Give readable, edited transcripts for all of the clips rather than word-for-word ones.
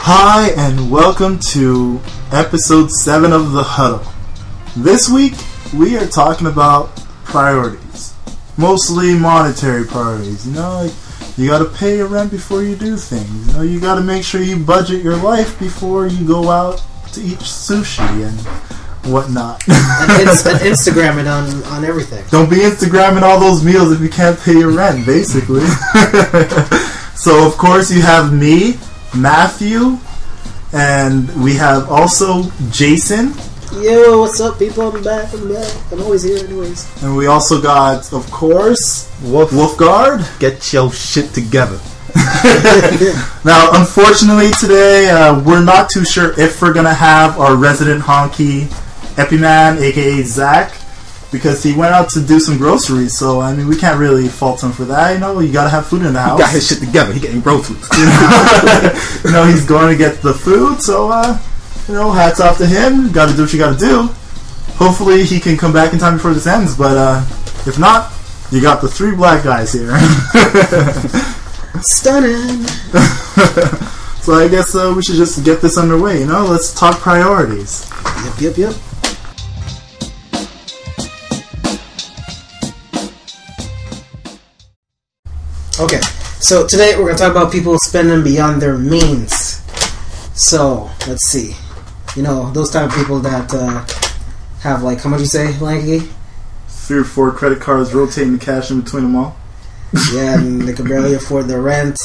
Hi, and welcome to episode 7 of the Huddle. This week, we are talking about priorities. Mostly monetary priorities. You know, like, you gotta pay your rent before you do things. You know, you gotta make sure you budget your life before you go out to eat sushi and whatnot. and Instagram it on everything. Don't be Instagramming all those meals if you can't pay your rent, basically. So, of course, you have me, Matthew, and we have also Jason. Yo, what's up, people? I'm back. I'm always here anyways. And we also got, of course, Wolfguard. Get your shit together. Now, unfortunately, today, we're not too sure if we're going to have our resident honky Epiman, a.k.a. Zach, because he went out to do some groceries, so, I mean, we can't really fault him for that. You know, you gotta have food in the house. He got his shit together. He getting groceries. You know, he's going to get the food, so, you know, hats off to him. Gotta do what you gotta do. Hopefully he can come back in time before this ends, but, if not, you got the 3 black guys here. Stunning. So I guess we should just get this underway, you know? Let's talk priorities. Yep. Okay, so today we're going to talk about people spending beyond their means. So, let's see. You know, those type of people that have, like, how much you say, Lanky? 3 or 4 credit cards, rotating the cash in between them all. Yeah, and they can barely afford their rent.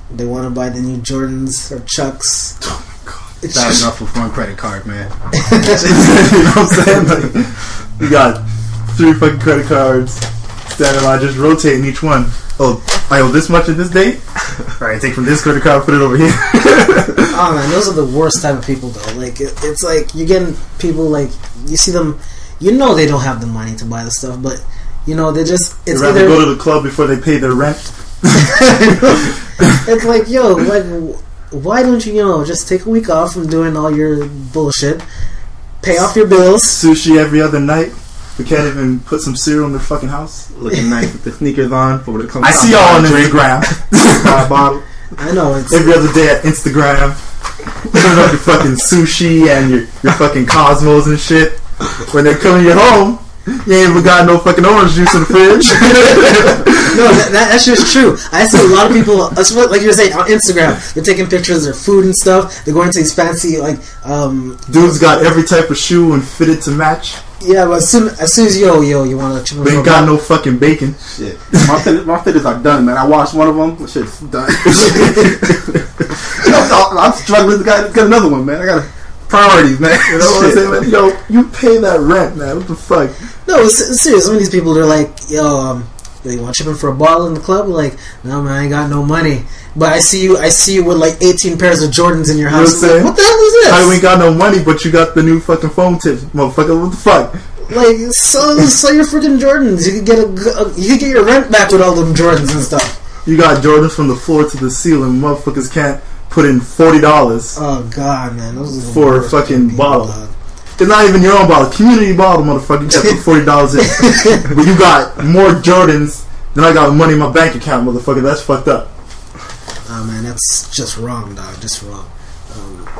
They want to buy the new Jordans or Chucks. Oh my god. That's enough with one credit card, man. You know what I'm saying? Like, you got 3 fucking credit cards, standing line, just rotating each one. Oh, I owe this much at this date? Alright, take from this credit card, put it over here. Oh man, those are the worst type of people though. Like, it's like, you're getting people, like, you see them, you know they don't have the money to buy the stuff, but, you know, they just, it's They'd rather go to the club before they pay their rent. It's like, yo, like, why don't you, just take a week off from doing all your bullshit, pay off your bills. Sushi every other night. We can't even put some cereal in their fucking house. Looking nice with the sneakers on. For when it comes I see y'all on Instagram. Bottle. I know. It's every other day at Instagram. Putting up your fucking sushi and your fucking Cosmos and shit. When they're coming to your home, you ain't even got no fucking orange juice in the fridge. No, that's just true. I see a lot of people, like you were saying, on Instagram, they're taking pictures of their food and stuff. They're going to these fancy, like, dudes got every type of shoe and fitted to match. Yeah, but as soon as you want to... They ain't got no fucking bacon. Shit. My fitteds are done, man. I washed one of them. The shit's done. I'm struggling to get another one, man. I got priorities, man. You know what I'm saying? Like, yo, you pay that rent, man. What the fuck? No, it's serious. Some of these people, they're like, yo, you want to chip in for a bottle in the club? We're like, no, man, I ain't got no money. But I see you with like 18 pairs of Jordans in your house. You know what the hell is this? I ain't got no money, but you got the new fucking phone tips, motherfucker. What the fuck? Like, so your freaking Jordans. You could get your rent back with all them Jordans and stuff. You got Jordans from the floor to the ceiling. Motherfuckers can't put in $40. Oh god, man, those are for a fucking bottle. Dog. It's not even your own bottle. Community bottle, motherfucker. You got to put $40 in. But you got more Jordans than I got money in my bank account, motherfucker. That's fucked up. Oh man, that's just wrong, dog. Just wrong.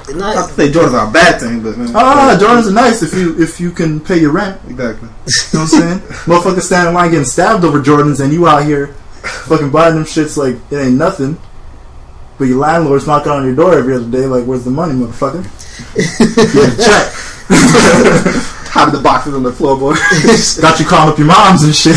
Not to say Jordans are a bad thing, but man. Jordans are nice if you can pay your rent. Exactly. You know what I'm saying? Motherfuckers standing in line getting stabbed over Jordans, and you out here fucking buying them shits like it ain't nothing. But your landlord's knocking on your door every other day, like, where's the money, motherfucker? Get a check. Hiding the boxes on the floorboard. Got you calling up your moms and shit.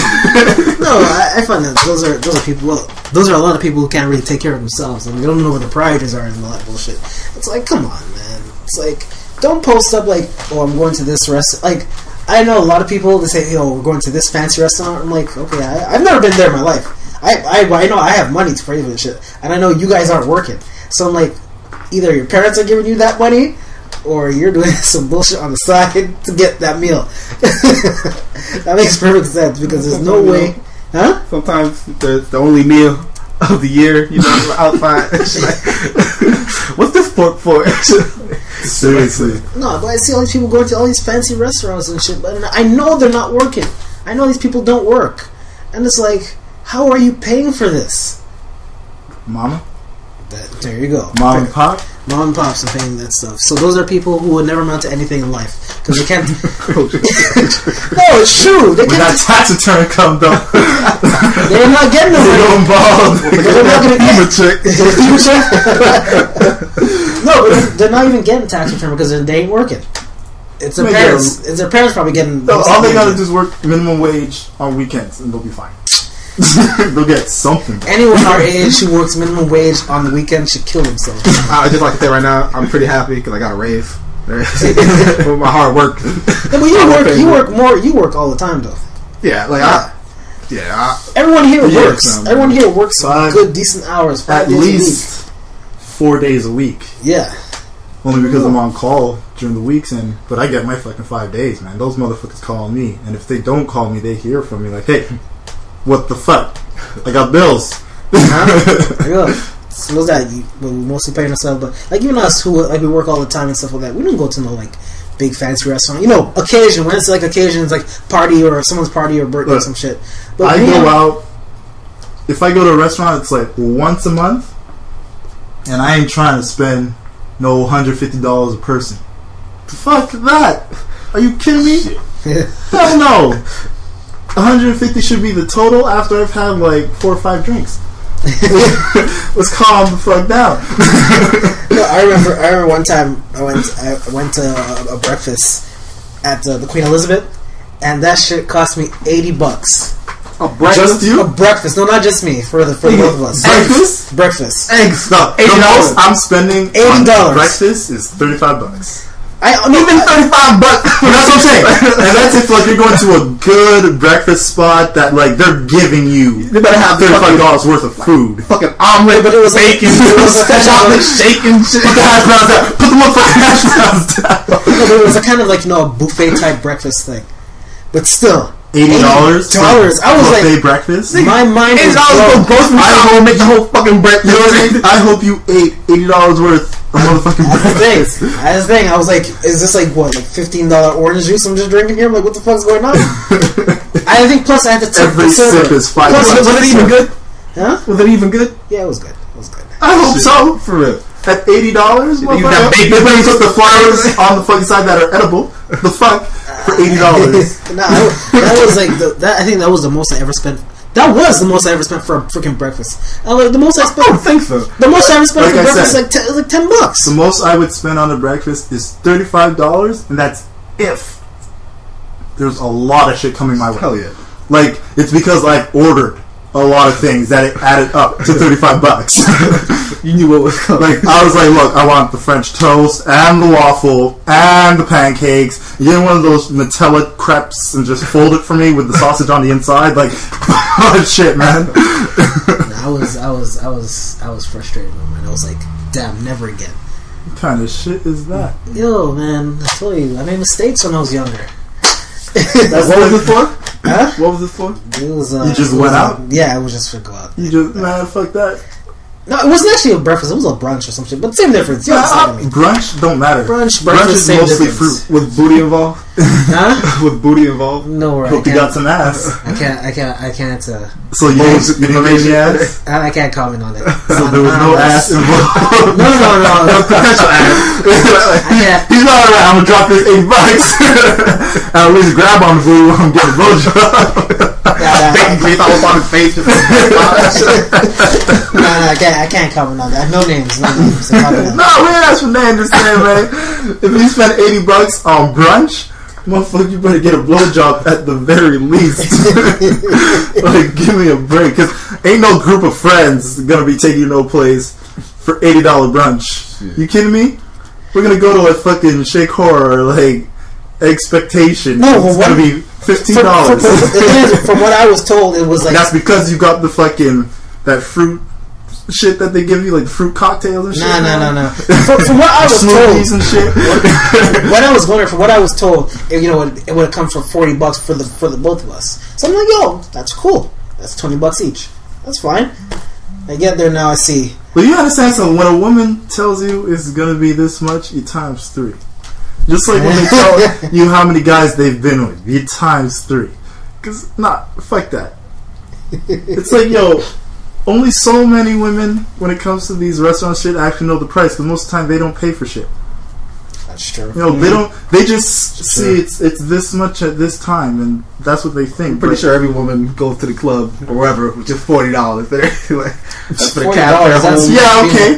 No, I find that those are people. Well, those are a lot of people who can't really take care of themselves, and they don't know what their priorities are and all that bullshit. It's like, come on, man. It's like, don't post up like, oh, I'm going to this restaurant. Like, I know a lot of people that say, yo, we're going to this fancy restaurant. I'm like, okay, I've never been there in my life. I know I have money to pay for this shit, and I know you guys aren't working. So I'm like, either your parents are giving you that money, or you're doing some bullshit on the side to get that meal. That makes perfect sense, because there's no way. Huh? Sometimes the only meal of the year, outside. What's this pork for? Seriously. No, but I see all these people going to all these fancy restaurants and shit, but I know they're not working. I know these people don't work. And it's like, how are you paying for this? Mama? There you go. Mom and pop? mom and pops are paying that stuff. So those are people who would never amount to anything in life because they can't. No, it's true. They when that tax return comes, though, they're not getting the money. They're not going to get No, but they're not even getting tax return because they ain't working. It's their parents. It's their parents probably getting. No, all they gotta do is work minimum wage on weekends, and they'll be fine. They'll get something. Anyone our age who works minimum wage on the weekend should kill themselves. I just like to say right now, I'm pretty happy because I got a raise for my hard work. Yeah, but you work more. You work all the time, though. Yeah, like everyone here works. Some, everyone here works good, decent hours. 5 at days least 4 days a week. Yeah. Only because I'm on call during the weeks, but I get my fucking 5 days, man. Those motherfuckers call me, and if they don't call me, they hear from me like, "Hey, what the fuck? I got bills." So those that we mostly paying ourselves, but like even us who like we work all the time and stuff like that, we don't go to no like big fancy restaurant. You know, occasion when it's like occasions like party or someone's party or birthday or some shit. But I go out. If I go to a restaurant, it's like once a month, and I ain't trying to spend no $150 a person. Fuck that! Are you kidding me? Hell no! 150 should be the total after I've had like 4 or 5 drinks. Let's calm the fuck down. No, I remember one time I went to a breakfast at the Queen Elizabeth, and that shit cost me $80. A breakfast? Just you? A breakfast. No, not just me. For the both of us. Breakfast? Breakfast. Eggs. No, the most I'm spending $80 on breakfast is $35. Even $35. That's what I'm saying. And that's if like you're going to a good breakfast spot that like they're giving you. They better have $35 worth of food. Fucking omelet, but it was bacon, chocolate shaking shit. Put the hash browns down. Put the motherfucking hash browns down. No, but it was a kind of like a buffet type breakfast thing. But still. $80? I was buffet like, breakfast? My mind was $80 grocery shop will make the whole fucking breakfast. You know what I mean? I hope you ate $80 worth of motherfucking breakfast. That's the thing. I was like, is this like what, like $15 orange juice I'm just drinking here? I'm like, what the fuck's going on? I think plus I had to tip every the server. sip is $5. Was it even good? Huh? Was it even good? Yeah, it was good. It was good. I hope so. For real. At $80, motherfucker. They put the flowers on the fucking side that are edible. The fuck? For $80. That was like I think that was the most I ever spent. That was the most I ever spent for a freaking breakfast. The most I spent. I don't think so. The most I ever spent for breakfast is like $10. The most I would spend on a breakfast is $35, and that's if there's a lot of shit coming my way. Hell yeah! Like it's because I've ordered a lot of things that it added up to $35. You knew what was coming. Like I was like, look, I want the French toast and the waffle and the pancakes. You get one of those Nutella crepes and just fold it for me with the sausage on the inside. Like, shit, man. I was frustrated, man. I was like, damn, never again. What kind of shit is that? Yo, man, I told you, I made mistakes when I was younger. What was it for? Huh? What was it for? It was. You just went out? Yeah, it was just for go out. You just man, fuck that. No, it wasn't actually a breakfast. It was a brunch or some shit. But same difference. You know what I mean? Brunch don't matter. Brunch is same mostly difference. fruit. With booty involved? Huh? With booty involved? No, right. Hope you got some ass. I can't. So you didn't get any ass? I can't comment on it. So there was no ass involved. No. Potential ass. He's not alright. I'm gonna drop this $8. And at least grab on the booty while I'm getting a blowjob. on his face. No, I can't comment on that. No names. No, we ain't ask for names this time, man. If you spend $80 on brunch, motherfucker, you better get a blowjob at the very least. Like, give me a break, cause ain't no group of friends gonna be taking you no place for $80 brunch. Yeah. You kidding me? We're gonna go to a fucking Shake Horror, like Expectation. No, it's gonna be $15. From what I was told, it was like that's because you got the fucking that fruit shit that they give you, like fruit cocktails and shit. No. From what I was told, and shit. What I was wondering, from what I was told, it would have come for $40 for the both of us. So I'm like, yo, that's cool. That's $20 each. That's fine. I get there now. I see. But you understand something? When a woman tells you it's gonna be this much, you times 3. Just like when they tell you how many guys they've been with, you times 3. Cause fuck that. It's like, yo, only so many women, when it comes to these restaurant shit, actually know the price. Because most of the time, they don't pay for shit. That's true. You know, they don't. They just see it's this much at this time, and that's what they think. I'm pretty sure every woman goes to the club or wherever with just $40. They're like, that's for the $40, cab. that's- Yeah, okay.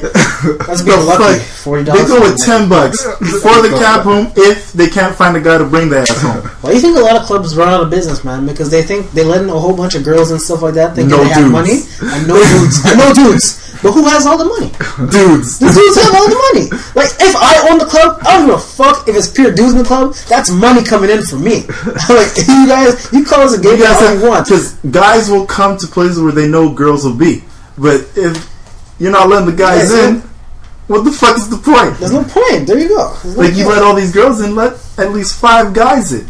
That's being The lucky. fuck? $40. They go with $10 for the cab home if they can't find a guy to bring their ass home. Why do you think a lot of clubs run out of business, man? Because they think they let in a whole bunch of girls and stuff like that, thinking No they have dudes. money. And no dudes. And no dudes. But who has all the money? Dudes. The dudes have all the money. Like, if I own the club, I don't give a fuck if it's pure dudes in the club. That's money coming in for me. Like, you guys, you call us a gay guy all you want. Because guys will come to places where they know girls will be. But if you're not letting the guys in, what the fuck is the point? There's no point. There you go. No Like, you point. let all these girls in, let at least 5 guys in.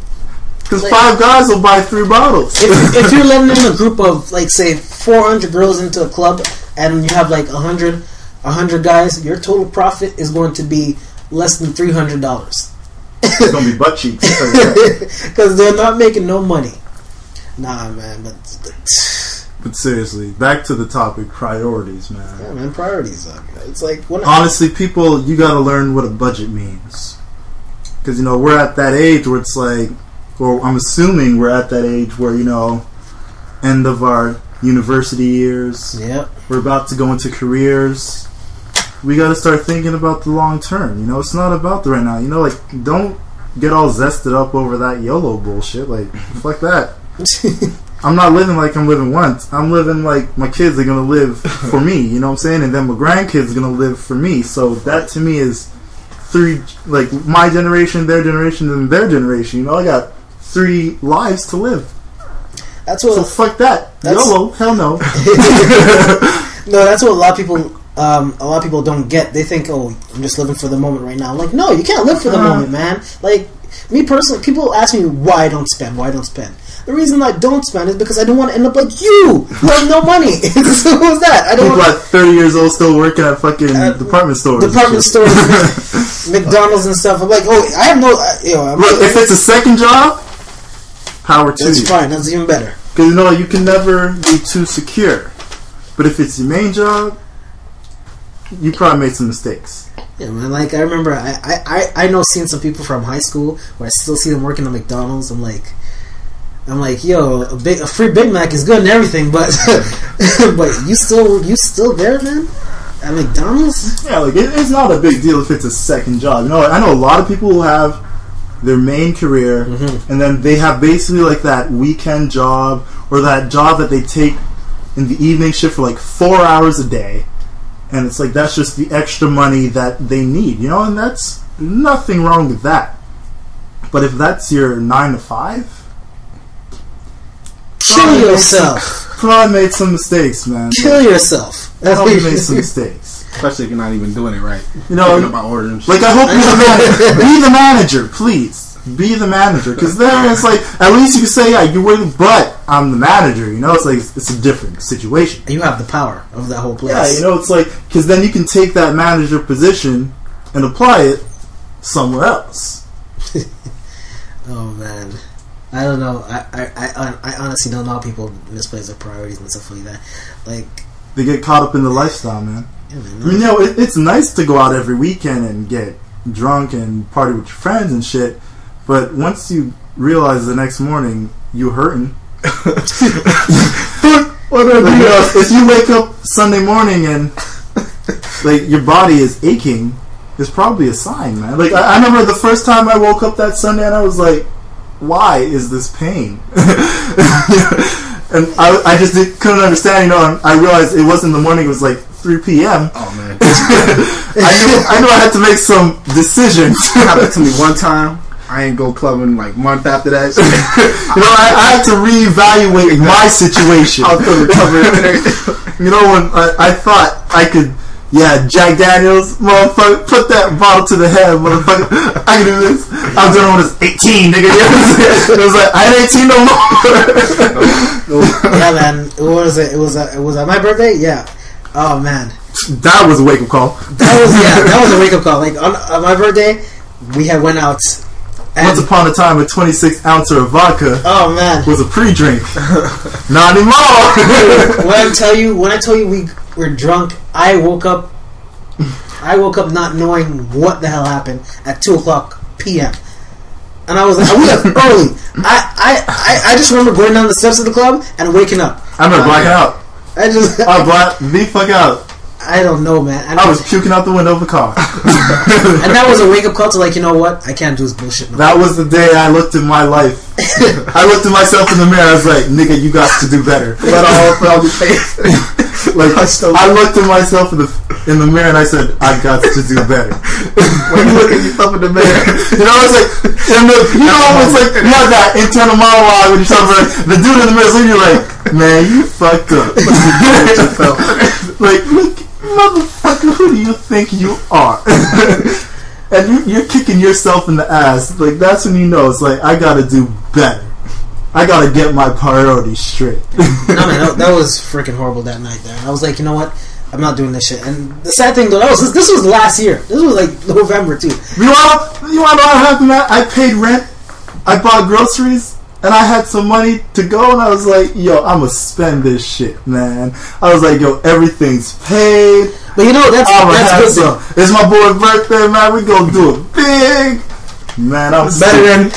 Because Like- 5 guys will buy 3 bottles. If you're letting in a group of, like, say, 400 girls into a club, and you have like 100 guys, your total profit is going to be less than $300 It's going to be butt cheeks. because they're not making no money. Nah, man. But seriously, back to the topic, priorities, man. Yeah, man, priorities. It's like when Honestly, people, you got to learn what a budget means. Because, you know, we're at that age where it's like, or I'm assuming we're at that age where, you know, end of our university years. Yep. We're about to go into careers. We got to start thinking about the long term. You know, it's not about the right now. You know, like, don't get all zested up over that YOLO bullshit. Like, fuck that. I'm not living like I'm living once. I'm living like my kids are going to live for me. You know what I'm saying? And then my grandkids are going to live for me. So that to me is 3, like, my generation, their generation, and their generation. You know, I got 3 lives to live. That's what. So fuck that. YOLO, hell no. No, that's what a lot of people don't get. They think, oh, I'm just living for the moment right now. I'm like, no, you can't live for the moment, man. Like, me personally, people ask me why I don't spend. The reason I don't spend is because I don't want to end up like you, who have no money. So what's that? I don't People want at 30 years old still working at fucking department stores. department stores, McDonald's and stuff. I'm like, oh, I have no. Look, if it's a second job, power to that's you. fine. That's even better. Because, you know, you can never be too secure. But if it's your main job, you probably made some mistakes. Yeah, man. Like, I remember, I know seeing some people from high school where I still see them working at McDonald's. I'm like, yo, a free Big Mac is good and everything, but but you still there, man? At McDonald's? Yeah, like, it's not a big deal if it's a second job. You know, I know a lot of people who have their main career, and then they have basically like that weekend job or that job that they take in the evening shift for like 4 hours a day, and it's like that's just the extra money that they need, you know, and that's nothing wrong with that. But if that's your 9 to 5, Kill yourself. Probably made some mistakes, man. Kill yourself. That's what Probably you made some should- mistakes. Especially if you're not even doing it right. You know, Thinking about ordering shit. like, I hope you're the manager. Be the manager, please. Be the manager. Because then it's like, at least you can say, yeah, you're with, but I'm the manager. You know, it's like, it's a different situation. You have the power of that whole place. Yeah, you know, it's like, because then you can take that manager position and apply it somewhere else. Oh, man. I don't know. I honestly don't know how people misplace their priorities and stuff like that. Like, They get caught up in the lifestyle, man. yeah, man. I mean, you know, it's nice to go out every weekend and get drunk and party with your friends and shit, but once you realize the next morning you hurting, What do I like, do? you know, if you wake up Sunday morning and like your body is aching, it's probably a sign, man. Like I remember the first time I woke up that Sunday and I was like, why is this pain? And I just couldn't understand, you know. I realized it wasn't in the morning; it was like 3 p.m. Oh man, I knew I had to make some decisions. it happened to me one time. I ain't go clubbing like month after that. You know, I had to reevaluate my situation. I was still recovering. You know, when I thought I could, yeah, Jack Daniels, motherfucker, put that bottle to the head, motherfucker. I can do this. I was doing it when I was 18, nigga. You know what I'm saying? It was like, I ain't 18 no more. Yeah, man. What was it? It was at my birthday? Yeah. Oh, man. That was a wake-up call. That was a wake-up call. Like, on my birthday, we had went out Once upon a time, a 26-ouncer of vodka was a pre-drink. Not anymore. When I tell you we were drunk, I woke up not knowing what the hell happened at 2:00 p.m. And I was like, we left early. I just remember going down the steps of the club and waking up. I remember blacking out. I blacked the fuck out. I don't know, man. I was puking out the window of the car. And that was a wake-up call to like, you know what? I can't do this bullshit no more. That was the day I looked at my life. I looked at myself in the mirror. I was like, nigga, you got to do better. Let all the face. Like, I looked at myself in the mirror and I said, I got to do better. When you look at yourself in the mirror, you know, it's like, it's like, you have that internal monologue with yourself, the dude in the mirror is looking at you like, man, you fucked up. Like, look, motherfucker, who do you think you are? And you're kicking yourself in the ass. Like, that's when you know it's like, I gotta do better. I gotta get my priorities straight. No, man, that was freaking horrible that night there. I was like, you know what? I'm not doing this shit. And the sad thing though, this was last year. This was like November too. You want to know what happened, man? I paid rent, I bought groceries, and I had some money to go, and I was like, yo, I'm gonna spend this shit, man. I was like, yo, everything's paid. But you know, that's good though. It's my boy's birthday, man. We gonna do it big. Man, I'm better than,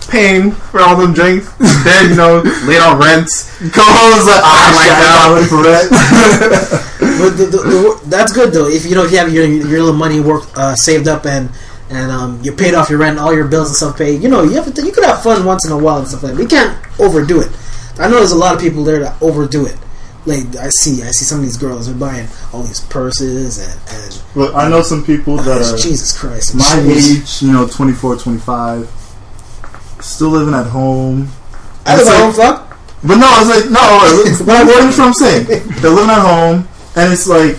paying for all them drinks. Then, late on rents. Co-host like, I like that. But that's good though. If you have your little money saved up and you paid off your rent, all your bills and stuff paid. You could have fun once in a while and stuff like that. We can't overdo it. I know there's a lot of people there that overdo it. Like I see some of these girls are buying all these purses and Look, I know some people that are Jesus Christ, my age, 24, 25, still living at home. I live at home, fuck. But no, it's like what I'm saying. They're living at home, and it's like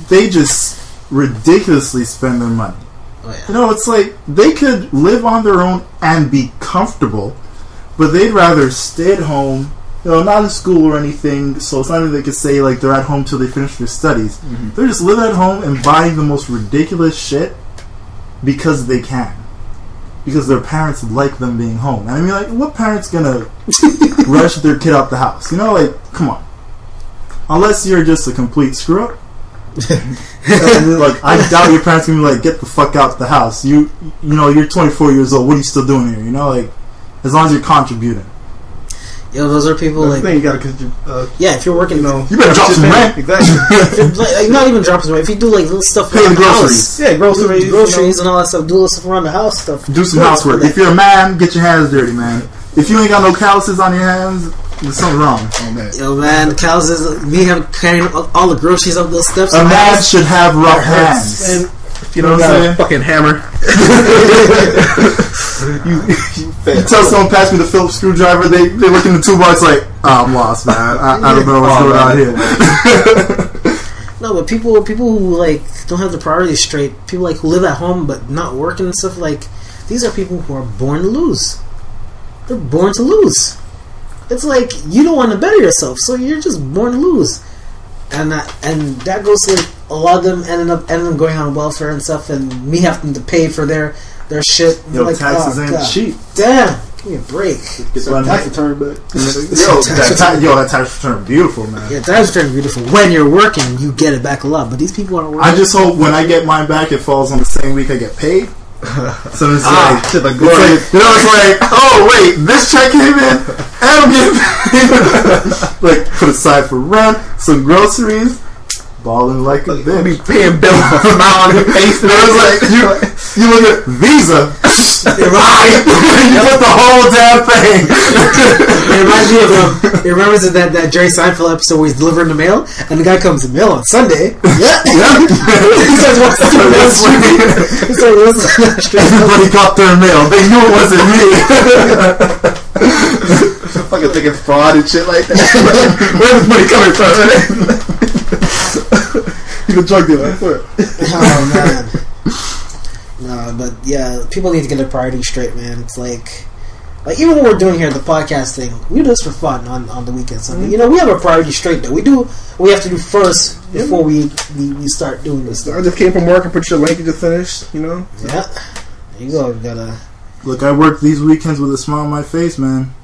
they just ridiculously spend their money. Oh, yeah. It's like they could live on their own and be comfortable, but they'd rather stay at home. Not in school or anything, so it's not even they could say like they're at home till they finish their studies. Mm-hmm. They're just living at home and buying the most ridiculous shit because they can. Because their parents like them being home. And I mean, like, what parent's gonna rush their kid out the house? Like, come on. Unless you're just a complete screw up. Like, I doubt your parents gonna be like, get the fuck out the house. You're 24 years old. What are you still doing here? Like, as long as you're contributing. Those are people like. You gotta, if you're working, you better drop some rent. Exactly. Not even drop some rent. If you do like little stuff, pay the groceries. Yeah, groceries and all that stuff. Do little stuff around the house stuff. Do some housework. If you're a man, get your hands dirty, man. If you ain't got no calluses on your hands, there's something wrong. Oh, man. Yo, man, the calluses. We have carrying all the groceries up those steps. A man should have rough hands. And you don't got a fucking hammer. You tell someone pass me the Phillips screwdriver, they look in the toolbox like, I'm lost, man. I don't know what's going on here. No, but people who like don't have the priorities straight, people like who live at home but not working and stuff, like these are people who are born to lose. They're born to lose. It's like you don't want to better yourself, so you're just born to lose. And that goes to like, a lot of them ending up going on welfare and stuff, and me having to pay for their shit. Like, taxes ain't cheap. Damn, give me a break. Get that tax return back. That tax return beautiful, man. Yeah, tax return beautiful. When you're working, you get it back a lot. But these people aren't working. I just hope when I get mine back, it falls on the same week I get paid. So it's like, oh wait, this check came in, and I'm getting paid. Like, put aside for rent, some groceries, balling like a bitch. Be paying bills for a smile on your face. And it was like, you look at Visa, you put the whole damn thing. It reminds me of it remembers that Jerry Seinfeld episode where he's delivering the mail, and the guy comes to mail on Sunday. Yeah. He says, "What's the mail?" He's like, everybody got their mail. They knew it wasn't me. Fucking thinking fraud and shit like that. Where's the money coming from? He's a drug dealer. Oh man. No, but yeah, people need to get their priorities straight, man. It's like even what we're doing here, the podcast thing, we do this for fun on the weekends. Mm-hmm. We have our priorities straight though. We do what we have to do first before we start doing this stuff. I just came from work and put your link, you just finished, Yeah. There you go. You gotta look, I work these weekends with a smile on my face, man.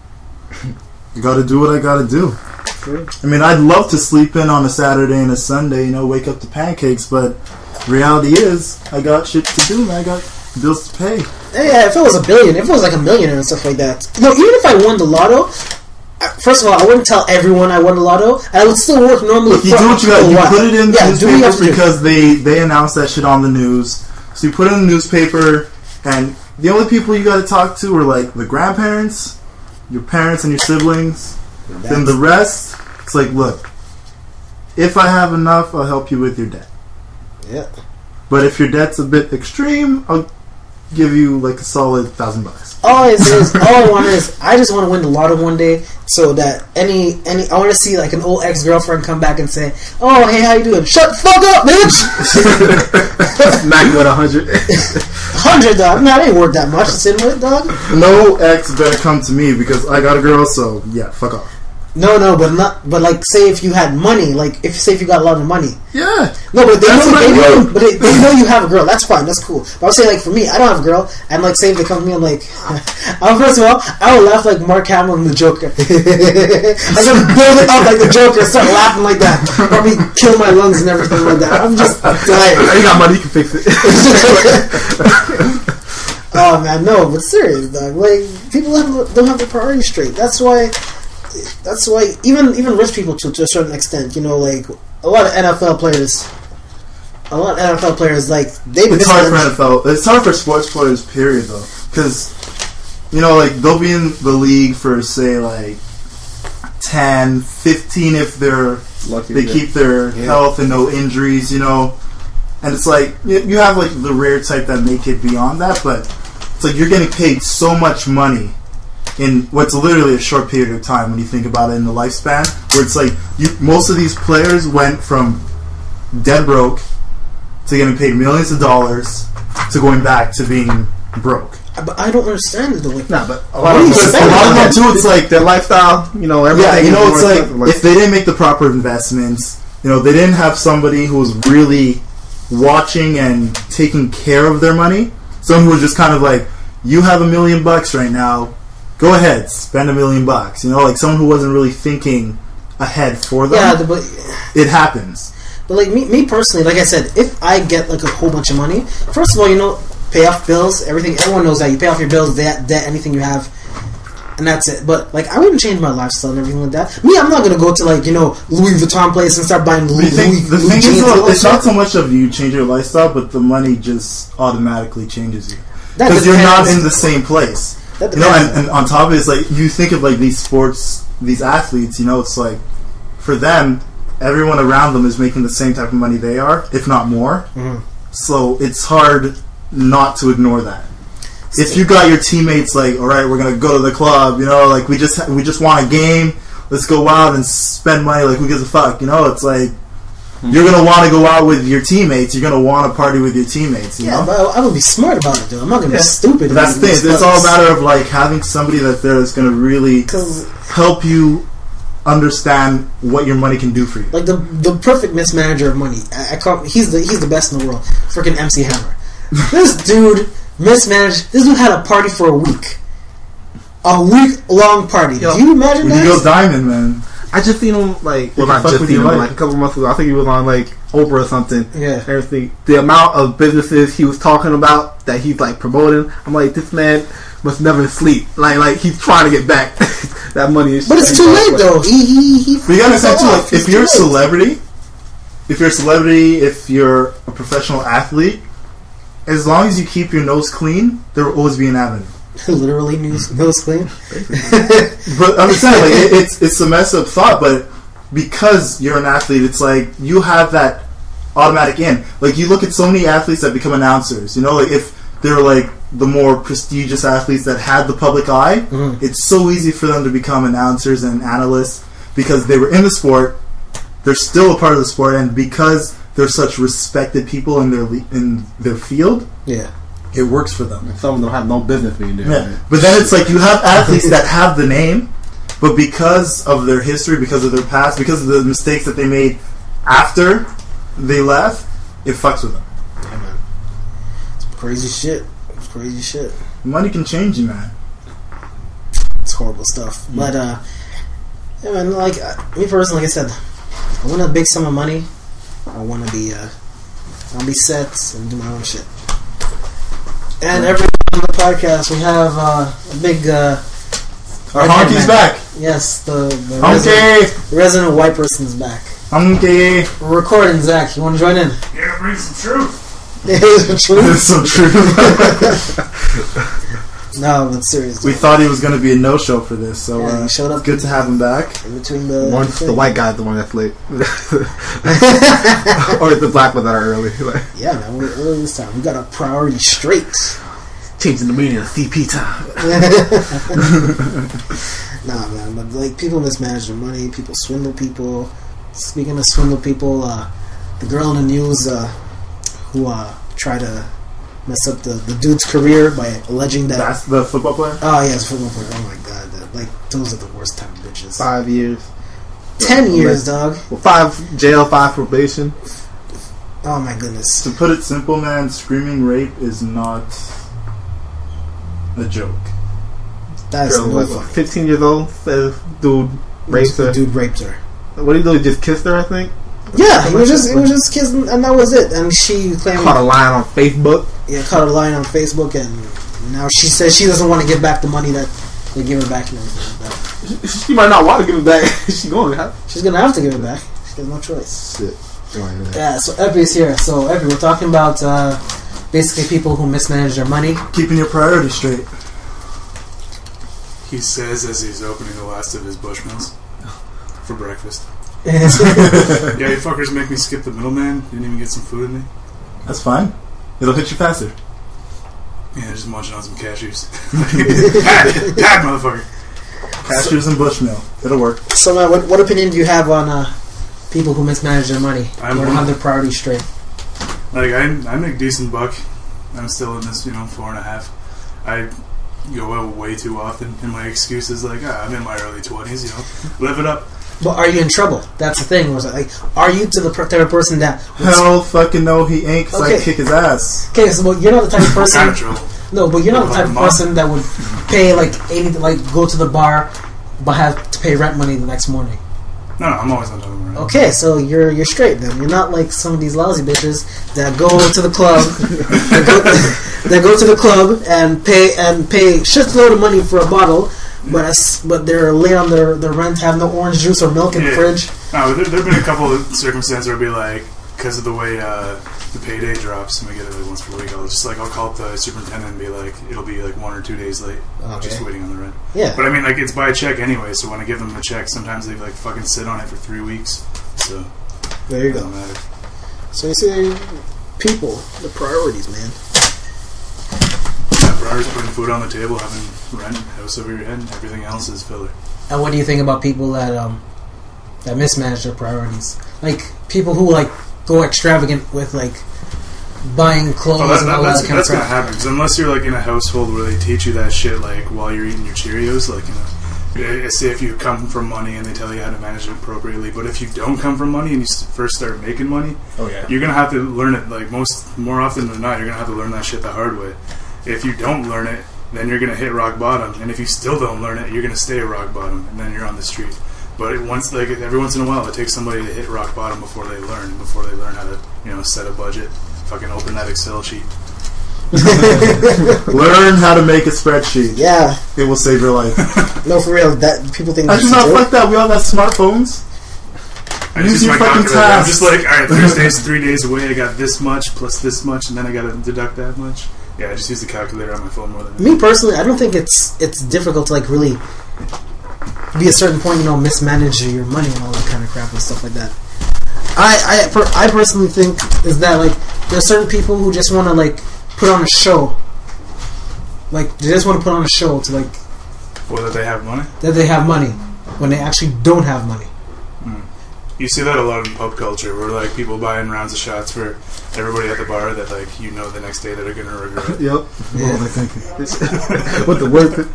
You got to do what I got to do. True. I mean, I'd love to sleep in on a Saturday and a Sunday, wake up to pancakes, but reality is, I got shit to do, man. I got bills to pay. Yeah, if it was $1 billion, if it was like $1 million and stuff like that. Even if I won the lotto, first of all, I wouldn't tell everyone I won the lotto, and I would still work normally. Look, you do what you got. You put it in the newspapers do. Because they announce that shit on the news. So you put it in the newspaper, and the only people you got to talk to are like the grandparents, your parents, and your siblings. Then the rest, it's like, look, if I have enough, I'll help you with your debt. Yeah. But if your debt's a bit extreme, I'll give you like a solid $1,000. All I want is, I just want to win the lotto one day, so that I want to see like an old ex-girlfriend come back and say, "Oh, hey, how you doing? Shut the fuck up, bitch." Smack you at 100. 100, dog. Man, I ain't worth that much to sit with, dog. No ex better come to me because I got a girl. So yeah, fuck off. No, but like, say if you had money, like say if you got a lot of money. Yeah. No, but they know you have a girl. That's fine. That's cool. But I'll say, like, for me, I don't have a girl, and like, say if they come to me, I'm like, first of all, I would laugh like Mark Hamill in the Joker. I'm gonna build it up like the Joker, start laughing like that, probably kill my lungs and everything like that. I'm just dying. You got money, you can fix it. Oh man, no, but serious, dog. Like, people don't have their priorities straight. That's why even rich people to a certain extent, like a lot of NFL players, like it's hard for NFL. It's hard for sports players, period, though, because like they'll be in the league for say like 10, 15 if they keep their health and no injuries, and it's like you have like the rare type that make it beyond that, but it's like you're getting paid so much money in what's literally a short period of time when you think about it in the lifespan, where it's like most of these players went from dead broke to getting paid millions of dollars to going back to being broke. But I don't understand it though. Like, nah, but a lot of them too, it's like their lifestyle, everything. Yeah, it's like if they didn't make the proper investments, they didn't have somebody who was really watching and taking care of their money. Someone who was just kind of like, you have $1 million right now. Go ahead, spend $1 million. Like someone who wasn't really thinking ahead for them. Yeah, but it happens. But like me personally, like I said, if I get like a whole bunch of money, first of all, pay off bills, everything. Everyone knows that you pay off your bills, debt, anything you have, and that's it. But like, I wouldn't change my lifestyle and everything like that. Me, I'm not gonna go to like Louis Vuitton place and start buying Louis jeans. It's not so much of you change your lifestyle, but the money just automatically changes you because you're not in the same place. And on top of it, it's like you think of like these sports, these athletes. It's like for them, everyone around them is making the same type of money they are, if not more. Mm-hmm. So it's hard not to ignore that. If you got your teammates like, all right, we're gonna go to the club, like we just want a game, let's go out and spend money, like who gives a fuck, it's like you're gonna want to go out with your teammates, you're gonna want to party with your teammates, but I would be smart about it, though. I'm not gonna be stupid. But that's the thing. It's all a matter of like having somebody that's gonna really help you understand what your money can do for you. Like the perfect mismanager of money. He's the best in the world. Freaking MC Hammer. This dude mismanaged. This dude had a party for a week. A week-long party. Do you imagine that? He goes diamond, man. I just seen him like a couple months ago. I think he was on like Oprah or something. Yeah. Everything. The amount of businesses he was talking about that he's like promoting. I'm like, this man must never sleep. Like he's trying to get back that money. But it's too late though. But you gotta understand too. Like, if you're a celebrity, if you're a professional athlete, as long as you keep your nose clean, there will always be an avenue. Literally nose clean. But I'm saying, like, it's a messed up thought, but because you're an athlete, it's like you have that automatic in. Like you look at so many athletes that become announcers. Like if they're like the more prestigious athletes that had the public eye, it's so easy for them to become announcers and analysts because they were in the sport. They're still a part of the sport, and because they're such respected people in their field, it works for them. And some of them have no business being there. Yeah. But then it's like you have athletes that have the name, but because of their history, because of their past, because of the mistakes that they made after they left, it fucks with them. Yeah, man. It's crazy shit. Money can change you, man. It's horrible stuff. But yeah, man, like me personally, like I said, I want a big sum of money. I want to be set and do my own shit. And every on the podcast we have a big. Our honky's back. Yes, the resident white person's back. Honky. We're recording, Zach. You want to join in? Yeah, bring some truth. It's so true. No, but seriously. We thought he was going to be a no-show for this, so he showed up. it's good to have him back. In between the white guy's the one that's late. Or the black ones that are early. Yeah, man, we're early this time. We got our priority straight. Changing the meaning of CP time. Nah, man, but like people mismanage their money, people swindle people. Speaking of swindle people, the girl in the news who tried to mess up the dude's career by alleging that That's the football player? oh yeah, it's a football player. Oh my god, like those are the worst type of bitches. 5 years. 10 years, dog. Well, 5 jail, 5 probation. Oh my goodness. To put it simple, man, screaming rape is not a joke. That's Girl no was fun. 15 years old. Says dude raped her. Dude raped her. What did he do? He just kissed her, I think. Yeah, he was just kissing, and that was it. And she claimed Caught a line on Facebook. Yeah, caught a line on Facebook, and now she says she doesn't want to give back the money that they give her back and everything like that. She might not want to give it back. She's going to have. She's gonna have to give it back. She has no choice. Shit. Yeah, so Epi's here. So Epi, we're talking about basically people who mismanage their money. Keeping your priorities straight. He says as he's opening the last of his Bushmills for breakfast. Yeah, Yeah, you fuckers make me skip the middleman. Didn't even get some food in me. That's fine. It'll hit you faster. Yeah, just munching on some cashews. Dad, motherfucker. Cashews and Bushmill. It'll work. so what opinion do you have on people who mismanage their money or I'm don't one. have their priorities straight? Like, I make decent buck. I'm still in this, 4.5. I go out way too often, and my excuse is like, I'm in my early 20s, live it up. But are you in trouble? That's the thing. Was like, are you to the type of person that? Hell fucking no, he ain't, because Okay. I kick his ass. Okay, so you're not the type of person. Kind of trouble. No, but you're not the type of Mom. person that would pay like 80 to go to the bar, but have to pay rent money the next morning. No, I'm always on top of my rent. Okay, so you're straight then. You're not like some of these lousy bitches that go to the club, that go to the club and pay shitload of money for a bottle, but they're late on their rent, have no orange juice or milk in the fridge. No, there've been a couple of circumstances where it'll be like, because of the way the payday drops, and we get it like once per week, I'll call up the superintendent and be like, it'll be like 1 or 2 days late, just waiting on the rent. Yeah. But I mean, like, it's by check anyway, so when I give them the check, sometimes they like fucking sit on it for 3 weeks, so There you it go. doesn't matter. So you see, people, the priorities, man. Yeah, priorities putting food on the table, having rent, house over your head, everything else is filler. And what do you think about people that that mismanage their priorities? Like people who like go extravagant with like buying clothes and all that kind of that's gonna crap. happen, because unless you're like in a household where they teach you that shit like while you're eating your Cheerios, like say if you come from money and they tell you how to manage it appropriately, but if you don't come from money and you first start making money, you're gonna have to learn it like more often than not. You're gonna have to learn that shit the hard way. If you don't learn it, then you're gonna hit rock bottom, and if you still don't learn it, you're gonna stay at rock bottom, and then you're on the street. But every once in a while, it takes somebody to hit rock bottom before they learn how to set a budget, fucking open that Excel sheet. Learn how to make a spreadsheet. Yeah. It will save your life. No, for real. That people think Actually, that's not a fuck joke. that. We all got smartphones. I Use just use your my fucking calculator. I'm tasks. just like, alright, Thursday's 3 days away, I got this much, plus this much, and then I gotta deduct that much. Yeah, I just use the calculator on my phone more than Me personally, I don't think it's difficult to like really be a certain point, mismanage your money and all that kind of crap and stuff like that. I personally think is that like there's certain people who just want to like put on a show, like they just want to put on a show to like Or that they have money. that they have money when they actually don't have money. You see that a lot in pub culture, where like people buying rounds of shots for everybody at the bar that like the next day that are gonna regret. Yep. Yeah. What the worth it?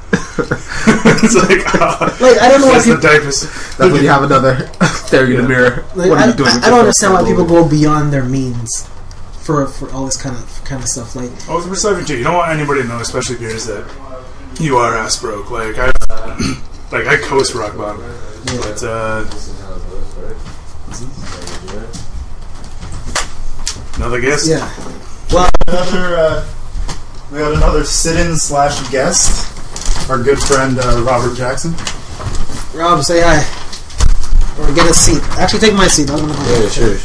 It's like, Like I don't know why that's the people. typhus. That's when you have another staring in the mirror. Like, What are you doing? I don't understand why people go beyond their means for all this kind of stuff. Like, Oh, the perception too. You don't want anybody to know, especially peers, that you are ass broke. Like I coast rock bottom, but another guess. yeah. Well, We got another sit-in/guest, our good friend Robert Jackson. Rob, say hi. Or get a seat. Actually, take my seat. Yeah, sure.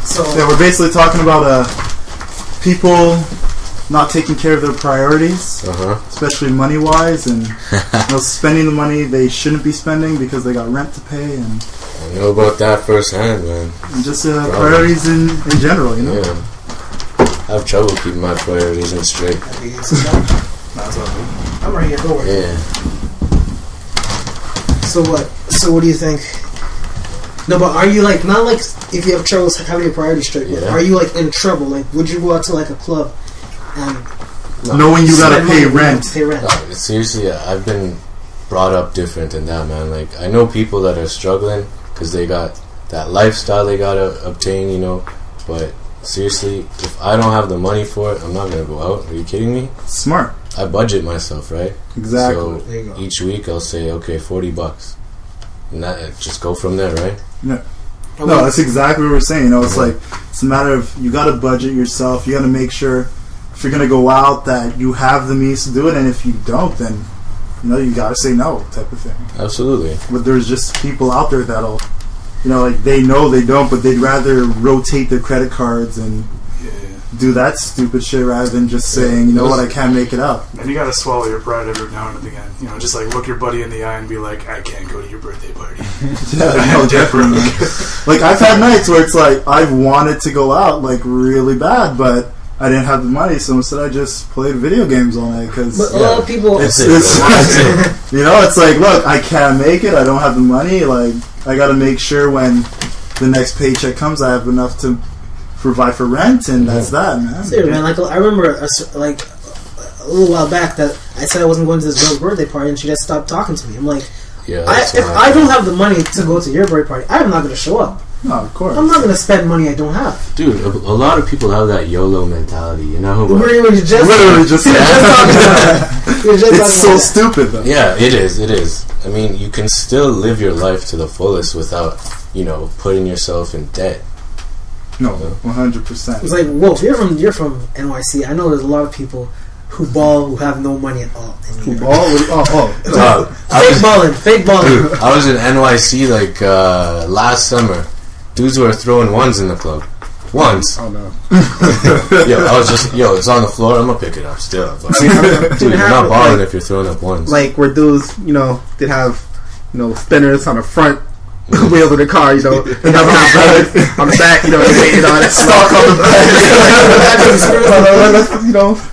So, Yeah, we're basically talking about people not taking care of their priorities, especially money-wise, and spending the money they shouldn't be spending because they got rent to pay, and I know about that firsthand, man. and just priorities in general, you know. Yeah. I have trouble keeping my priorities in straight. I'm right here. Don't worry. Yeah. So what? So what do you think? No, but are you like not like if you have trouble having your priorities straight? But Yeah. are you like in trouble? Like, would you go out to like a club and Knowing you gotta spend pay money, rent. Pay rent. No, seriously, I've been brought up different than that, man. Like, I know people that are struggling because they got that lifestyle they gotta obtain, you know. But seriously, if I don't have the money for it, I'm not gonna go out. Are you kidding me? Smart. I budget myself, right? Exactly. So There you go. each week I'll say, okay, $40, and that just go from there, right? No, that's exactly what we're saying. You know, it's like it's a matter of you got to budget yourself. You got to make sure if you're gonna go out that you have the means to do it, and if you don't, then you got to say no, type of thing. Absolutely. But there's just people out there that'll, like they know they don't, but they'd rather rotate their credit cards and do that stupid shit rather than just saying, you know what, I can't make it up. And you gotta swallow your pride every now and again. Just like look your buddy in the eye and be like, I can't go to your birthday party. Yeah, no, definitely. Like I've had nights where it's like I've wanted to go out like really bad, but I didn't have the money, so instead I just played video games all night because But a lot of people. it's it's like, look, I can't make it. I don't have the money. Like I got to make sure when the next paycheck comes, I have enough to provide for rent, and that's that, man. Seriously, man. Like I remember, a little while back that I said I wasn't going to this girl's birthday party, and she just stopped talking to me. I'm like, Yeah. if I don't have the money to go to your birthday party, I'm not going to show up. No, of course. I'm not going to spend money I don't have. Dude, a lot of people have that YOLO mentality, you know? We were just Literally just talking about we were just it's talking so about stupid, though. Yeah, it is. I mean, you can still live your life to the fullest without, putting yourself in debt. No, 100%. It's like, whoa, if you're from NYC, I know there's a lot of people who ball who have no money at all. Who ball? Fake balling. Dude, I was in NYC last summer. Dudes were throwing ones in the club. Ones. Oh no. I was just, it's on the floor. I'm gonna pick it up still. But, dude, you're not balling if you're throwing up ones. Like where dudes, they have, spinners on the front wheels of the car, they have on the back, they wait on that stock on the back. Let's,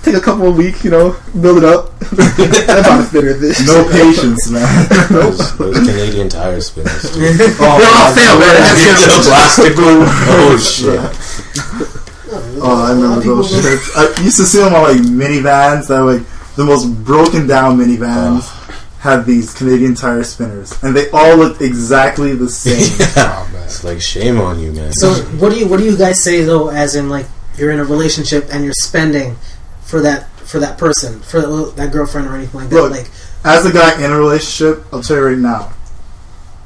take a couple of weeks, build it up. That's how the spinner is. No patience, man. Those Canadian tire spinners. They're all fail, man. Plastic one. Oh shit. Oh, I remember those shirts. I used to see them on like minivans that were like the most broken down minivans. Had these Canadian tire spinners, and they all looked exactly the same. Yeah. It's like shame on you, man. So what do you guys say though? As in, like, you're in a relationship and you're spending for that person, for that girlfriend or anything like that. Look, like, as a guy in a relationship, I'll tell you right now,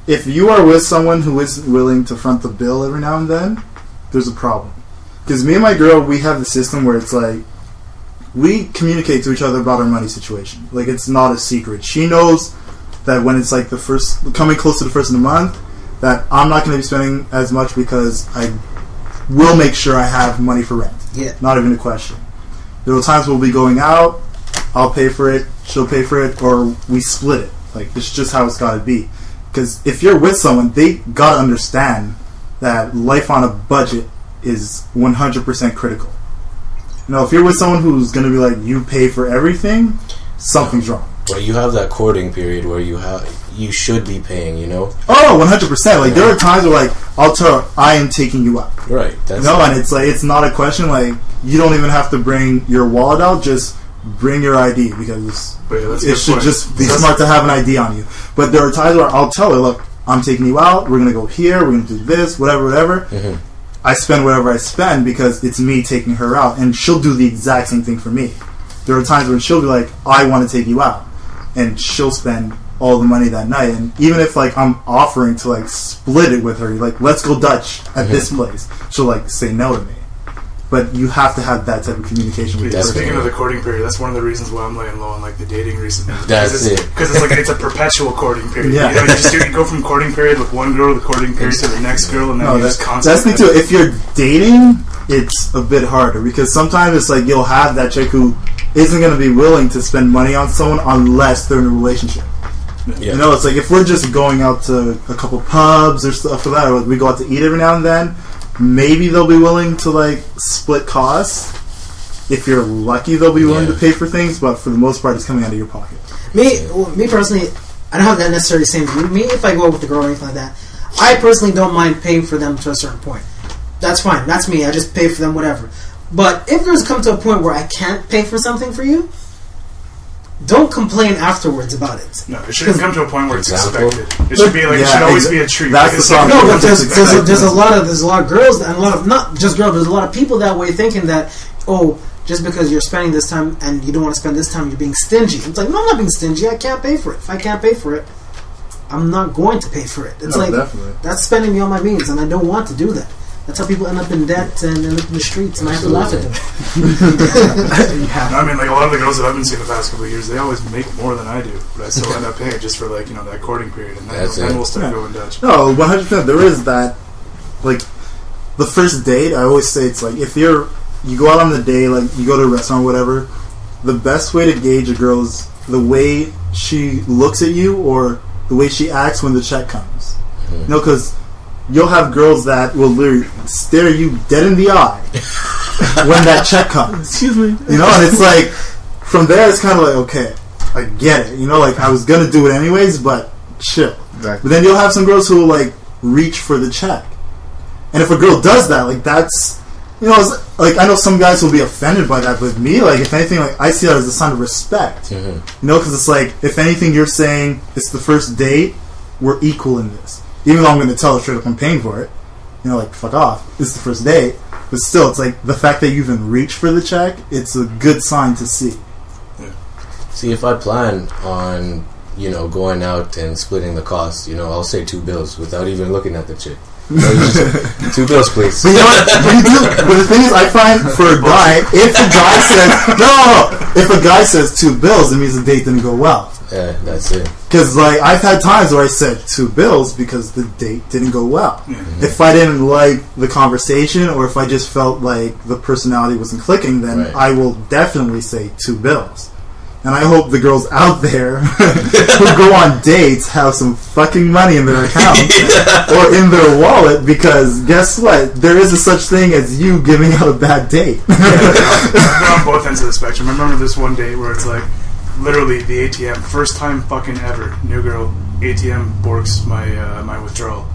if you are with someone who isn't willing to front the bill every now and then, there's a problem. Because me and my girl, we have the system where it's like, we communicate to each other about our money situation. Like, it's not a secret. She knows that when it's like coming close to the first of the month, that I'm not going to be spending as much because I will make sure I have money for rent. Yeah. Not even a question. There will times we'll be going out, I'll pay for it, she'll pay for it, or we split it. Like, it's just how it's got to be. Because if you're with someone, they got to understand that life on a budget is 100% critical. If you're with someone who's going to be like, you pay for everything, something's wrong. But you have that courting period where you should be paying, Oh, 100%. Like, there are times where, like, I'll tell her, I am taking you out. Right. That's and it's like, it's not a question, like, you don't even have to bring your wallet out, just bring your ID, because it should just be smart to have an ID on you. But there are times where I'll tell her, look, I'm taking you out, we're going to go here, we're going to do this, whatever. Mm-hmm. I spend whatever I spend because it's me taking her out, and she'll do the exact same thing for me. There are times when she'll be like, I want to take you out, and she'll spend all the money that night. And even if like I'm offering to like split it with her, like let's go Dutch at this place, she'll like say no to me. But you have to have that type of communication with Yeah, the speaking person. of the courting period, that's one of the reasons why I'm laying low on like the dating recently. That's it. Because it's like it's a perpetual courting period. Yeah. You know, you go from courting period with one girl to courting period to the next girl, and then No, you that's just constantly. the thing too. If you're dating, it's a bit harder because sometimes it's like you'll have that chick who isn't going to be willing to spend money on someone unless they're in a relationship. Yeah. You know, it's like if we're just going out to a couple pubs or stuff like that, or we go out to eat every now and then, maybe they'll be willing to like split costs. If you're lucky, they'll be willing to pay for things, but for the most part, it's coming out of your pocket. Me personally, I don't have that necessarily same view. Me, if I go out with a girl or anything like that, I personally don't mind paying for them to a certain point. That's fine. That's me. I just pay for them, whatever. But if there's come to a point where I can't pay for something for you, don't complain afterwards about it. No, it shouldn't come to a point where it's Example? expected. It should be like it Yeah, should always be a treat. that's Because the it's problem. No, but Because there's a lot of girls and a lot of not just girls. There's a lot of people that way thinking that just because you're spending this time and you don't want to spend this time, you're being stingy. It's like, no, I'm not being stingy. I can't pay for it. If I can't pay for it, I'm not going to pay for it. It's No, like definitely. that's spending beyond my means, and I don't want to do that. That's how people end up in debt and end up in the streets, and I have to laugh at them. I mean, like a lot of the girls that I've been seeing the past couple of years, they always make more than I do, but I still end up paying just for like that courting period, and then we'll start going Dutch. No, 100%. There is that. Like the first date, I always say it's like if you go out on the day, like you go to a restaurant, or whatever. The best way to gauge a girl is the way she looks at you or the way she acts when the check comes. You know, because you'll have girls that will literally stare you dead in the eye when that check comes. Excuse me. You know, and it's like, from there, it's kind of like, okay, I get it. You know, like, I was going to do it anyways, but chill. Exactly. But then you'll have some girls who will, like, reach for the check. And if a girl does that, like, that's, you know, it's, like, I know some guys will be offended by that, but with me, like, if anything, like, I see that as a sign of respect. You know, because it's like, if anything, you're saying it's the first date, we're equal in this. Even though I'm going to tell her straight up I'm paying for it. You know, like, fuck off. It's the first date. But still, it's like, the fact that you even reach for the check, it's a good sign to see. See, if I plan on, going out and splitting the cost, I'll say 2 bills without even looking at the chick. Just, 2 bills, please. But you know what? But the thing is, I find for a guy, if a guy says 2 bills, it means the date didn't go well. Yeah, that's it. Because like I've had times where I said 2 bills because the date didn't go well. If I didn't like the conversation or if I just felt like the personality wasn't clicking, then I will definitely say 2 bills. And I hope the girls out there who go on dates have some fucking money in their account or in their wallet, because guess what? There is a such thing as you giving out a bad date. I've been on both ends of the spectrum. I remember this one date where it's like, literally the ATM, first time fucking ever, new girl, ATM borks my withdrawal,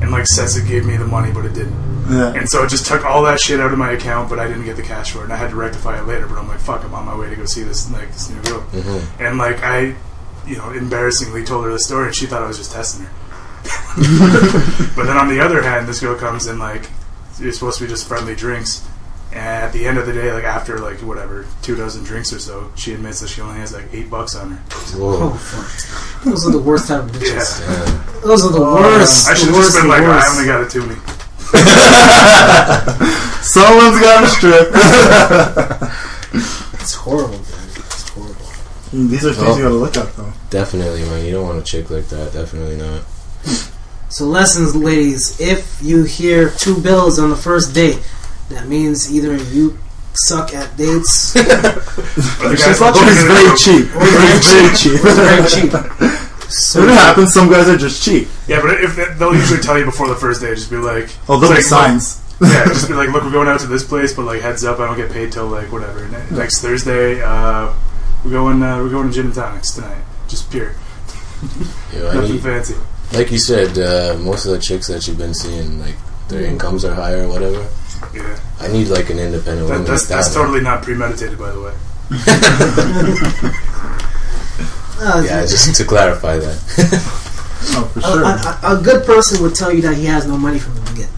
and like says it gave me the money, but it didn't. Yeah. And so it just took all that shit out of my account, but I didn't get the cash for it, and I had to rectify it later. But I'm like, fuck, I'm on my way to go see this new girl, and like I, embarrassingly told her the story, and she thought I was just testing her. But then on the other hand, this girl comes and like, it's supposed to be just friendly drinks. And at the end of the day, like after like whatever 2 dozen drinks or so, she admits that she only has like $8 on her. Whoa. Oh, fuck. Those are the worst type of bitches. Yeah. Those are the worst. I should have just been like, I only got it to me. Someone's got to strip. It's horrible, man. It's horrible. These are things you got to look at, though. Definitely, man. You don't want a chick like that. Definitely not. So lessons, ladies. If you hear 2 bills on the first date, that means either you suck at dates, Or he's very cheap. or very cheap. So When it happens, some guys are just cheap. Yeah, but they'll usually tell you before the first day, just be like, Oh, there'll be it's like, signs. Yeah, just be like, look, we're going out to this place, but like heads up, I don't get paid till like whatever. Next Thursday, we're going to gin and tonics tonight, just pure, nothing fancy. Like you said, most of the chicks that you've been seeing, like their incomes are higher or whatever. Yeah, I need like an independent woman. that's totally not premeditated, by the way. Yeah, just to clarify that. Oh, for sure. a good person would tell you that he has no money from the beginning.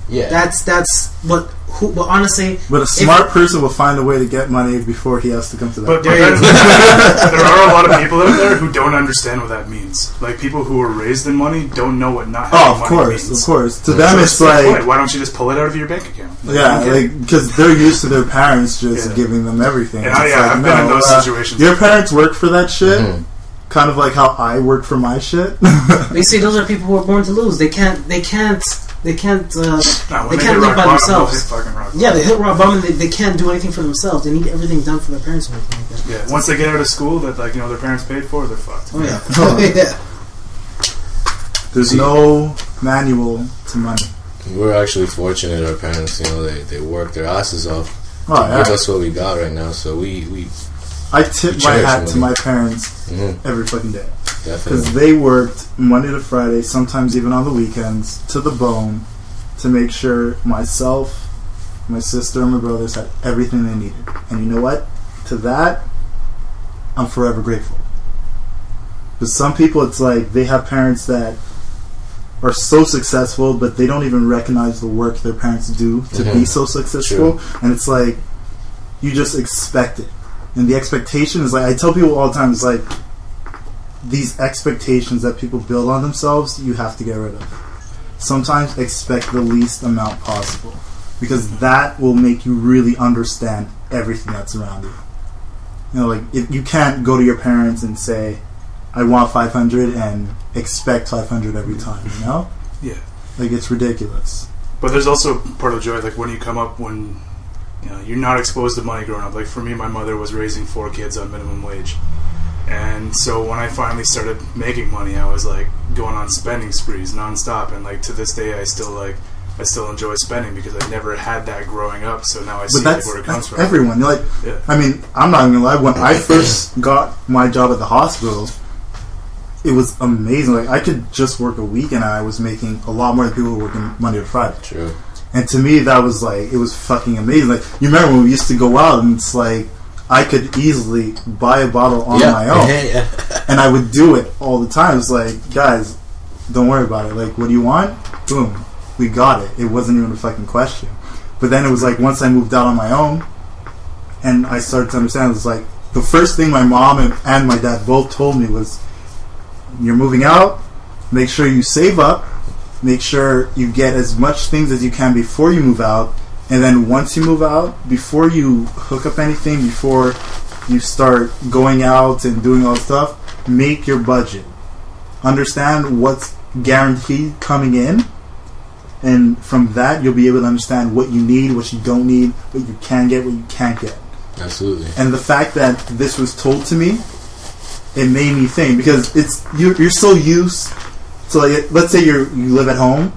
Yeah. That's what. But honestly, But a smart person will find a way to get money before he has to come to that. But There there you are a lot of people out there who don't understand what that means. Like people who were raised in money don't know what not having Of money course. means. To them, it's So like, why don't you just pull it out of your bank account? I yeah, don't get it. because they're used to their parents just Yeah. giving them everything. And It's I've been in those situations. Your parents work for that shit, Mhm. kind of like how I work for my shit. But you see, those are people who are born to lose. They can't Nah, when they they can't hit live rock by bottom, themselves. they'll hit fucking rock Yeah, bottom. they hit rock bottom and they can't do anything for themselves. They need everything done for their parents and everything like that. Yeah, once they get out of school that like their parents paid for, they're fucked. Oh yeah. Yeah. There's no manual to money. We're actually fortunate. Our parents, they work their asses off Oh, to yeah. give us what we got right now. So we I tip my Cherish hat to money. my parents mhm, every fucking day. Because definitely. they worked Monday to Friday, sometimes even on the weekends, to the bone, to make sure myself, my sister, and my brothers had everything they needed. And you know what? To that, I'm forever grateful. But some people, it's like they have parents that are so successful, but they don't even recognize the work their parents do to be Mhm. so successful. And it's like, you just expect it. And the expectation is like, I tell people all the time, it's like, these expectations that people build on themselves, you have to get rid of. Sometimes expect the least amount possible, because that will make you really understand everything that's around you. You know, like, if you can't go to your parents and say, I want 500 and expect 500 every time, you know? Yeah. Like, it's ridiculous. But there's also part of the joy, like when you come up when you're not exposed to money growing up. Like for me, my mother was raising 4 kids on minimum wage, and so when I finally started making money, I was like going on spending sprees nonstop. And like to this day, I still enjoy spending because I never had that growing up. So now I see But that's, where it comes that's from. everyone. You're like, Yeah. I mean, I'm not even gonna lie. When I first got my job at the hospital, it was amazing. Like, I could just work a week and I was making a lot more than people who were working Monday to Friday. True. And to me, that was like, it was fucking amazing. Like, you remember when we used to go out and it's like, I could easily buy a bottle on my own. Yeah. And I would do it all the time. It's like, guys, don't worry about it. Like, what do you want? Boom. We got it. It wasn't even a fucking question. But then it was like, once I moved out on my own and I started to understand, it was like, the first thing my mom and my dad both told me was, you're moving out, make sure you save up, make sure you get as much things as you can before you move out, and then once you move out, before you hook up anything, before you start going out and doing all this stuff, make your budget. Understand what's guaranteed coming in, and from that you'll be able to understand what you need, what you don't need, what you can get, what you can't get. Absolutely. And the fact that this was told to me, it made me think, because you're so used to, like, let's say you live at home,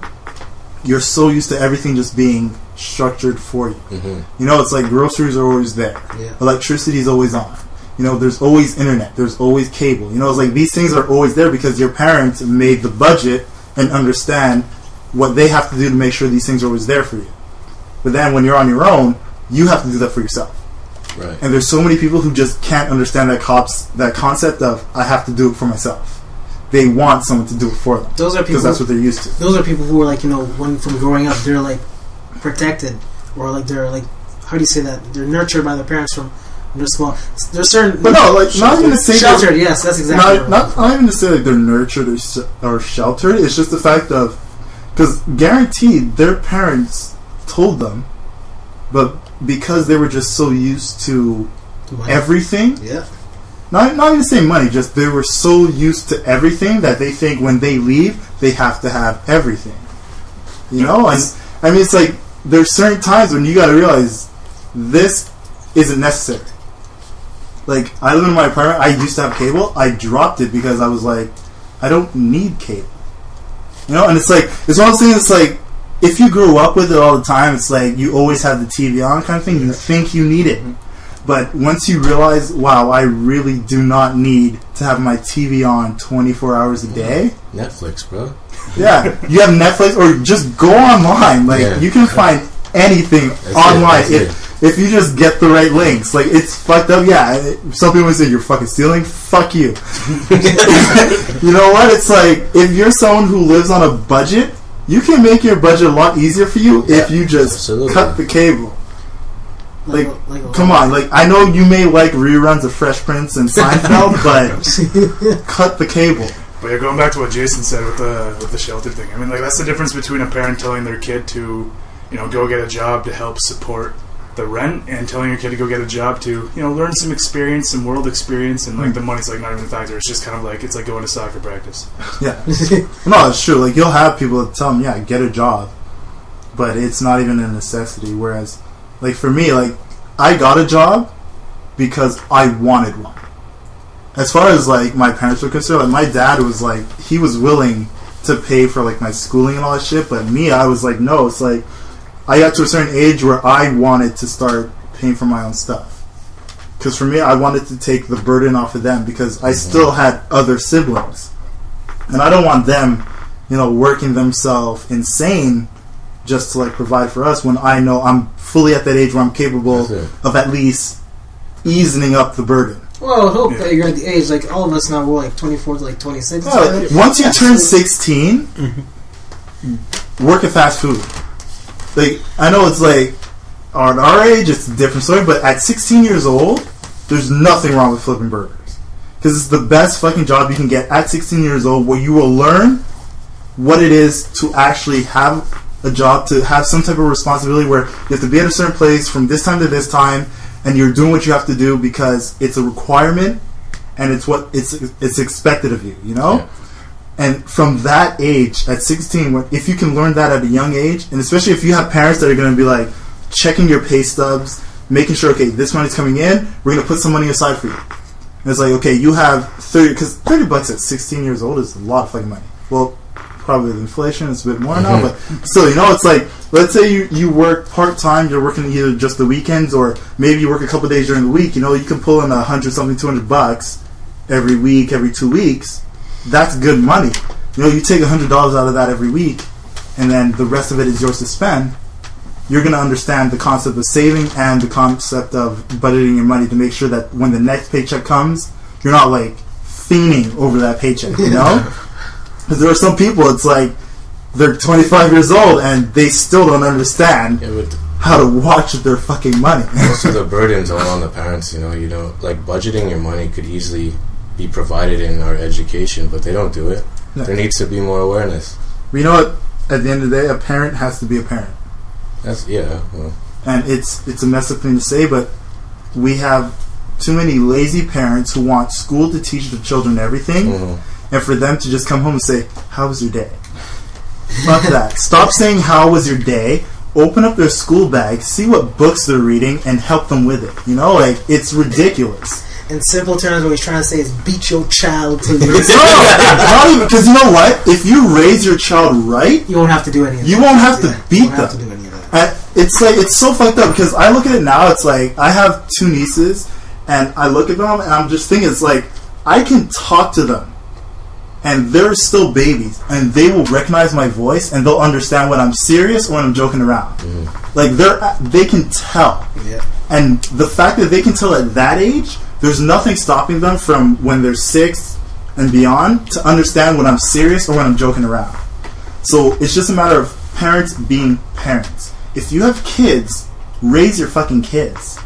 you're so used to everything just being structured for you. Mhm. You know, it's like groceries are always there, Yeah. electricity is always on. You know, there's always internet, there's always cable. You know, it's like these things are always there because your parents made the budget and understand what they have to do to make sure these things are always there for you. But then when you're on your own, you have to do that for yourself. Right. And there's so many people who just can't understand that concept of, I have to do it for myself. They want someone to do it for them. Those are people. Because that's what they're used to. Those are people who are like, when from growing up, they're like protected, or like they're like, how do you say that? They're nurtured by their parents from they're small. There's certain. But no, like, not even to say sheltered. Yes, that's exactly. not even to say like they're nurtured or sheltered. It's just the fact of, because guaranteed their parents told them, but because they were just so used to everything, Yeah. not even saying money, just they were so used to everything that they think when they leave they have to have everything. You know, and I mean, it's like there's certain times when you got to realize this isn't necessary. Like, I live in my apartment. I used to have cable. I dropped it because I was like, I don't need cable. You know, and it's like, it's one of those things. It's like, if you grew up with it all the time, it's like you always have the TV on kind of thing. You think you need it. But once you realize, wow, I really do not need to have my TV on 24 hours a day. Netflix, bro. Yeah, you have Netflix, or just go online. Like, you can find anything online if you just get the right links. Like, it's fucked up. Yeah, some people would say you're fucking stealing. Fuck you. You know what? It's like, if you're someone who lives on a budget, you can make your budget a lot easier for you if you just absolutely. cut the cable. Like, Like come on, like, I know you may like reruns of Fresh Prince and Seinfeld, but cut the cable. But yeah, going back to what Jason said with the shelter thing. I mean, like, that's the difference between a parent telling their kid to, you know, go get a job to help support the rent, and telling your kid to go get a job to, you know, learn some experience, some world experience, and like the money's like not even a factor. It's just kind of like, it's like going to soccer practice. Yeah. No, it's true. Like, you'll have people that tell them, yeah, get a job, but it's not even a necessity. Whereas, like, for me, like, I got a job because I wanted one. As far as, like, my parents were concerned, like, my dad was like, he was willing to pay for, like, my schooling and all that shit, but me, I was like, no. It's like, I got to a certain age where I wanted to start paying for my own stuff. Because for me, I wanted to take the burden off of them, because I still had other siblings. And I don't want them, you know, working themselves insane just to, like, provide for us, when I know I'm fully at that age where I'm capable of at least easing up the burden. Well, I hope that you're at the age, like, all of us now, we're like 24 to like 26. Once you turn 16, work at fast food. Like, I know it's like, at our age, it's a different story, but at 16 years old, there's nothing wrong with flipping burgers. Because it's the best fucking job you can get at 16 years old, where you will learn what it is to actually have a job, to have some type of responsibility where you have to be at a certain place from this time to this time, and you're doing what you have to do because it's a requirement, and it's what it's expected of you, you know? Yeah. And from that age, at 16, if you can learn that at a young age, and especially if you have parents that are going to be like checking your pay stubs, making sure, okay, this money's coming in, we're going to put some money aside for you. And it's like, okay, you have 30, because $30 at 16 years old is a lot of fucking money. Well, probably with inflation, it's a bit more now, but still, you know, it's like, let's say you work part-time, you're working either just the weekends, or maybe you work a couple of days during the week, you know, you can pull in $100-something, $200 every week, every 2 weeks. That's good money. You know, you take $100 out of that every week, and then the rest of it is yours to spend. You're going to understand the concept of saving and the concept of budgeting your money to make sure that when the next paycheck comes, you're not, like, fiending over that paycheck, you know? Because there are some people, it's like, they're 25 years old, and they still don't understand how to watch their fucking money. Most of the burden's all on the parents, you know. You know, like, budgeting your money could easily be provided in our education, but they don't do it. Yeah. There needs to be more awareness. But you know what? At the end of the day, a parent has to be a parent. That's well. And it's a messed up thing to say, but we have too many lazy parents who want school to teach their children everything, and for them to just come home and say, "How was your day?" Fuck that. Stop saying "How was your day?" Open up their school bag, see what books they're reading, and help them with it. You know, like, it's ridiculous. In simple terms, what he's trying to say is beat your child till you're not even, because you know what? If you raise your child right, you won't have to do any of that. You won't have to beat them. Have to do any of that. It's like, it's so fucked up, because I look at it now, it's like, I have 2 nieces, and I look at them, and I'm just thinking, it's like, I can talk to them, and they're still babies, and they will recognize my voice, and they'll understand when I'm serious or when I'm joking around. Like, they can tell. Yeah. And the fact that they can tell at that age, there's nothing stopping them from when they're 6 and beyond to understand when I'm serious or when I'm joking around. So it's just a matter of parents being parents. If you have kids, raise your fucking kids.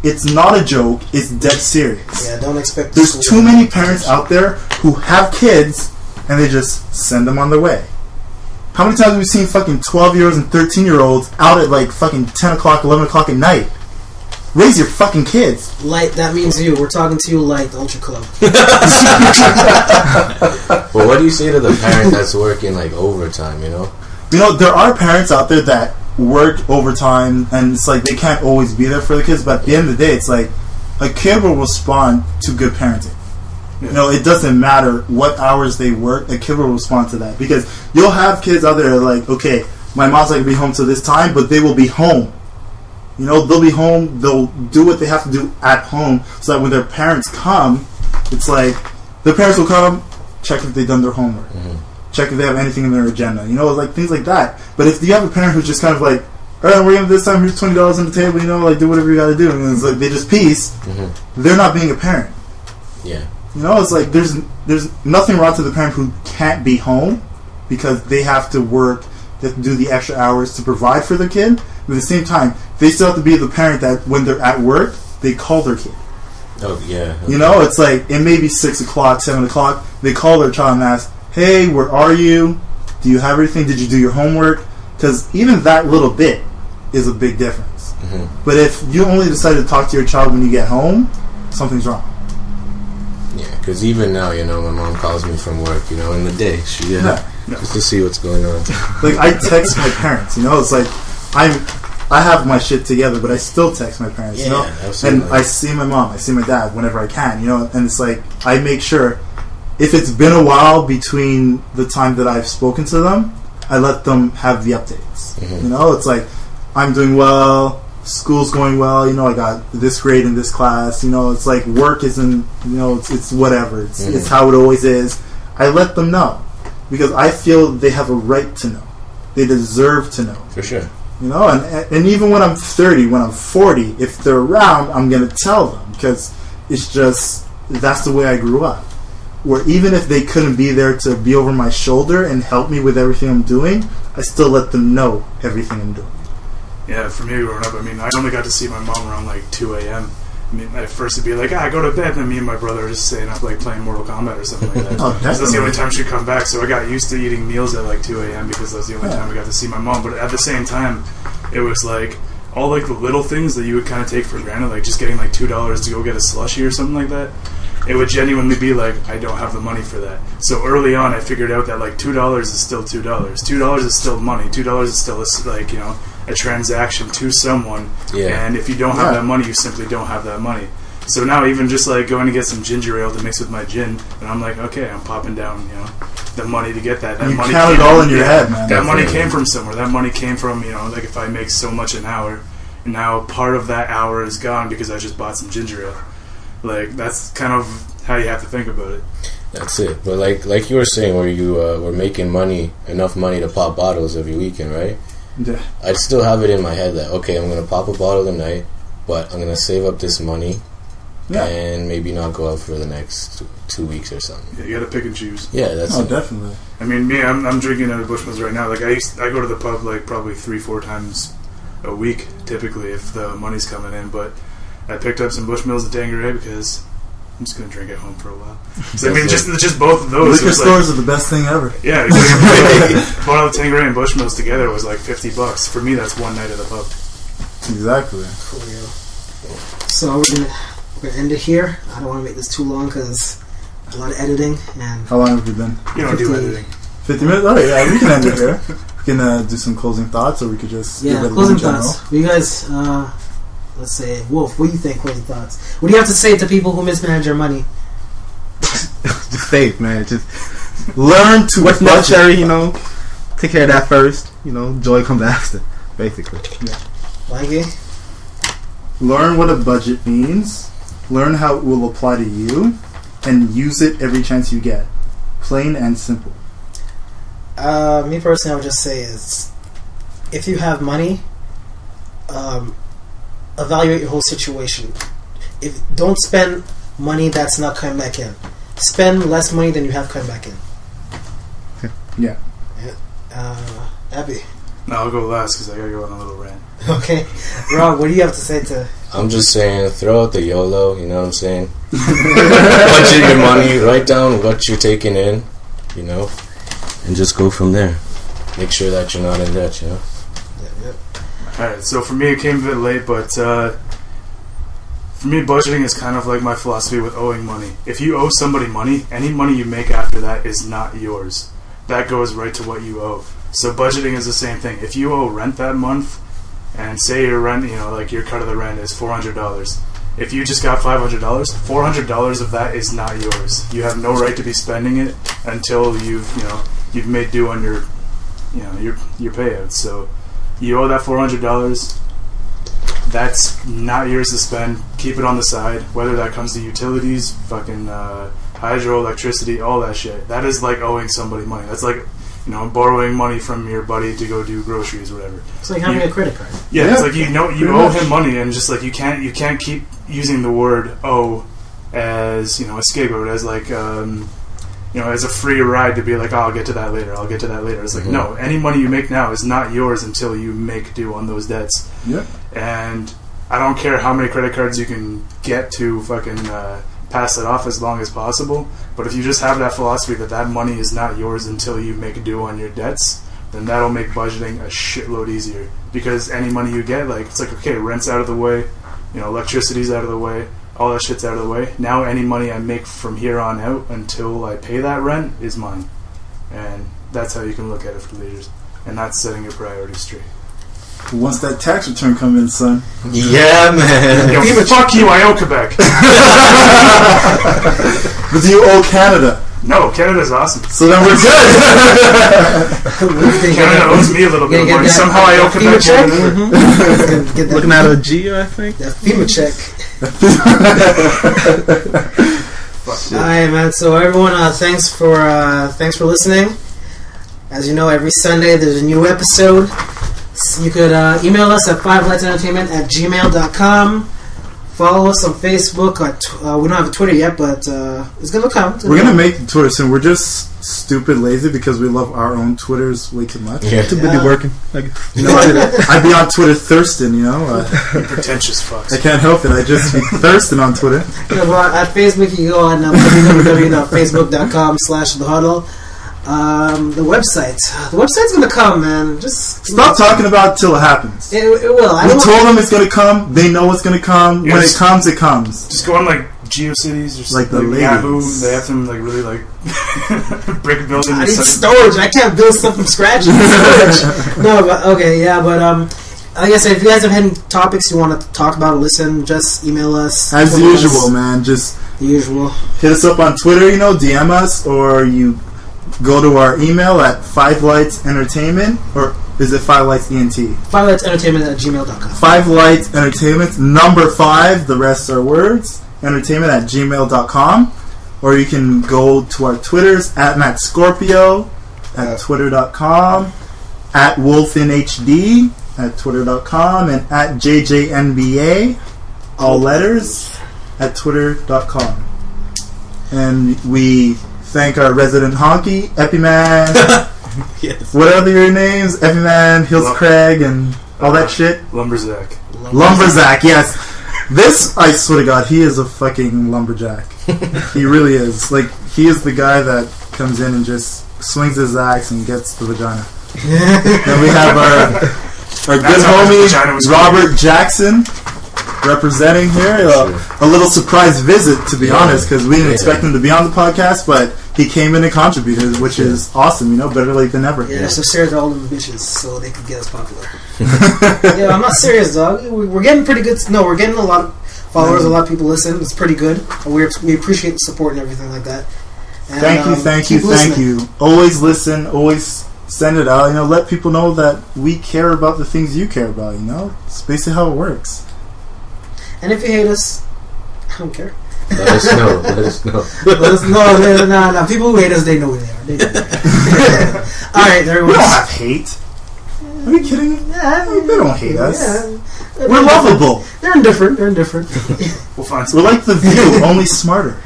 It's not a joke. It's dead serious. Yeah, don't expect. There's too many parents out there who have kids and they just send them on their way. How many times have we seen fucking 12-year-olds and 13-year-olds out at like fucking 10 o'clock, 11 o'clock at night? Raise your fucking kids. Light, that means you. We're talking to you, Light, the Ultra Club. Well, what do you say to the parent that's working like overtime, you know? You know, there are parents out there that work overtime, and it's like they can't always be there for the kids, but at the end of the day, it's like a kid will respond to good parenting. You know, it doesn't matter what hours they work, a kid will respond to that. Because you'll have kids out there like, okay, my mom's not going to be home till this time, but they will be home. You know, they'll be home, they'll do what they have to do at home, so that when their parents come, it's like, their parents will come, check if they've done their homework. Check if they have anything in their agenda. You know, like things like that. But if you have a parent who's just kind of like, alright, we're going to this time, here's $20 on the table, you know, like do whatever you got to do. And it's like, they just peace. They're not being a parent. Yeah. You know, it's like, there's nothing wrong to the parent who can't be home, because they have to work, they have to do the extra hours to provide for their kid. But at the same time, they still have to be the parent that when they're at work, they call their kid. Oh, yeah. You know, it's like, it may be 6 o'clock, 7 o'clock. They call their child and ask, hey, where are you? Do you have everything? Did you do your homework? Because even that little bit is a big difference. Mm-hmm. But if you only decide to talk to your child when you get home, something's wrong. Yeah, because even now, you know, my mom calls me from work, you know, in the day. She just to see what's going on. Like, I text my parents, you know? It's like, I have my shit together, but I still text my parents, you know? Absolutely. And I see my mom, I see my dad whenever I can, you know? And it's like, I make sure, if it's been a while between the time that I've spoken to them, I let them have the updates. Mm-hmm. You know, it's like, I'm doing well, school's going well, you know, I got this grade in this class, you know, it's like work isn't, you know, it's whatever. It's how it always is. I let them know. Because I feel they have a right to know. They deserve to know. For sure. You know, and even when I'm 30, when I'm 40, if they're around, I'm going to tell them. Because it's just, that's the way I grew up. Where even if they couldn't be there to be over my shoulder and help me with everything I'm doing, I still let them know everything I'm doing. Yeah, for me growing up, I mean, I only got to see my mom around like 2 a.m. I mean, at first it'd be like, go to bed, and then me and my brother are just staying up like playing Mortal Kombat or something like that. Oh, that's the only time she'd come back, so I got used to eating meals at like 2 a.m. because that's the only time I got to see my mom. But at the same time, it was like all like the little things that you would kind of take for granted, like just getting like $2 to go get a slushie or something like that. It would genuinely be like, I don't have the money for that. So early on, I figured out that like $2 is still $2. $2 is still money. $2 is still like, you know, a transaction to someone. Yeah. And if you don't have that money, you simply don't have that money. So now even just like going to get some ginger ale to mix with my gin, and I'm like, okay, I'm popping down, you know, the money to get that. That you money count it all in your head, man. That money came from somewhere. That money came from, you know, like if I make so much an hour, and now part of that hour is gone because I just bought some ginger ale. Like, that's kind of how you have to think about it. That's it. But like you were saying, where you were making money, enough money to pop bottles every weekend, right? Yeah. I'd still have it in my head that, okay, I'm going to pop a bottle a night, but I'm going to save up this money and maybe not go out for the next 2 weeks or something. Yeah, you got to pick and choose. Yeah, that's it. Definitely. I mean, me, I'm drinking out of Bushmills right now. Like, I go to the pub like probably 3-4 times a week, typically, if the money's coming in, but I picked up some Bushmills and Tanqueray because I'm just gonna drink at home for a while. So, I mean, just both of those. Liquor stores are the best thing ever. Yeah, bottle of Tanqueray and Bushmills together was like $50. For me, that's one night at the pub. Exactly. So we're gonna end it here. I don't want to make this too long because a lot of editing and. How long have we been? You don't do editing. 50 minutes. Oh yeah, we can end it here. We can do some closing thoughts, or we could just closing thoughts. What you guys? Let's say, Wolf, what do you think? Closing thoughts. What do you have to say to people who mismanage their money? Just save, man. Just learn to what's necessary, you know. Take care of that first. You know, joy comes after, basically. Yeah. Mikey? Learn what a budget means. Learn how it will apply to you, and use it every chance you get. Plain and simple. Me personally, I would just say is, if you have money, evaluate your whole situation. Don't spend money that's not coming back in. Spend less money than you have coming back in. Yeah. Abby. No, I'll go last because I gotta go on a little rant. Okay, Rob, what do you have to say to? I'm just saying, throw out the YOLO. You know what I'm saying? Budget your money. Write down what you're taking in. You know, and just go from there. Make sure that you're not in debt. You know. Alright, so for me it came a bit late, but for me budgeting is kind of like my philosophy with owing money. If you owe somebody money, any money you make after that is not yours. That goes right to what you owe. So budgeting is the same thing. If you owe rent that month, and say your rent, you know, like your cut of the rent is $400. If you just got $500, $400 of that is not yours. You have no right to be spending it until you've made due on your payouts. So you owe that $400. That's not yours to spend. Keep it on the side. Whether that comes to utilities, fucking hydro, electricity, all that shit. That is like owing somebody money. That's like, you know, borrowing money from your buddy to go do groceries or whatever. It's like having a credit card. Yeah, it's like you owe him money, and just like you can't keep using the word owe as, you know, a scapegoat, as like as a free ride to be like, oh, I'll get to that later. I'll get to that later. It's like, no, any money you make now is not yours until you make due on those debts. Yeah. And I don't care how many credit cards you can get to fucking pass it off as long as possible. But if you just have that philosophy that money is not yours until you make due on your debts, then that'll make budgeting a shitload easier. Because any money you get, like, it's like, okay, rent's out of the way, electricity's out of the way, all that shit's out of the way. Now any money I make from here on out until I pay that rent is mine. And that's how you can look at it for leaders. And that's setting your priorities straight. Once that tax return come in, son. Yeah, man. Yo, fuck you, I owe Quebec. But do you owe Canada? No, Canada's awesome. So then we're good. Canada owes me a little bit of money. Somehow I owe Quebec more than Looking at a G, I think. That FEMA check. Alright, man. So everyone, thanks for listening. As you know, every Sunday there's a new episode. So you could email us at 5lightsentertainment@gmail.com. Follow us on Facebook. We don't have a Twitter yet, but it's gonna come. We're gonna make the Twitter soon. We're just stupid lazy because we love our own Twitters way too much. Yeah. Too busy working. I'd be on Twitter thirsting, pretentious fucks. I can't help it. I just be thirsting on Twitter. But at Facebook, you go on www.facebook.com/thehuddle. The website's gonna come, man. Just stop talking about it till it happens. It will. We told them it's gonna come. They know it's gonna come. When it comes, it comes. Just go on like GeoCities or like the Yahoo. They have them like really like brick building. I need storage. I can't build stuff from scratch. No, but okay, yeah, but like I said, if you guys have any topics you want to talk about or listen, just email us. As usual, man. Just the usual. Hit us up on Twitter. DM us, or you go to our email at 5lightsentertainment, or is it 5lightsent? 5lightsentertainment@gmail.com. 5lightsentertainment, number 5, the rest are words, entertainment@gmail.com. Or you can go to our Twitters, at Matt Scorpio, at twitter.com, at WolfInHD, at twitter.com, and at JJNBA, all letters, at twitter.com. And we thank our resident honky, Epiman. Yes. What are your names? Epiman, Hills Craig, and all that shit? Lumberjack, yes. This, I swear to God, he is a fucking lumberjack. He really is. Like, he is the guy that comes in and just swings his axe and gets the vagina. Then we have our good homie, Robert Jackson, representing here. A little surprise visit, to be honest, because we didn't expect him to be on the podcast, but he came in and contributed, which is awesome, better late than never. Yeah, so serious to all them bitches so they could get us popular. Yeah, I'm not serious, dog. We're getting pretty good. No, we're getting a lot of followers, a lot of people listen. It's pretty good. We appreciate the support and everything like that. And, thank you. Always listen, always send it out. Let people know that we care about the things you care about, It's basically how it works. And if you hate us, I don't care. Let us know. No. People who hate us, they know who they are. Alright, everyone. We don't have hate. Are you kidding me? They don't hate us. Yeah. We're lovable. They're indifferent. We'll find some. We're like The View, only smarter.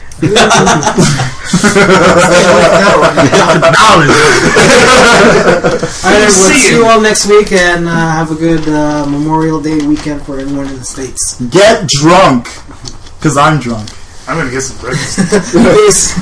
Alright, see you all next week, and have a good Memorial Day weekend for everyone in the States. Get drunk, because I'm drunk. I'm going to get some breakfast. Peace.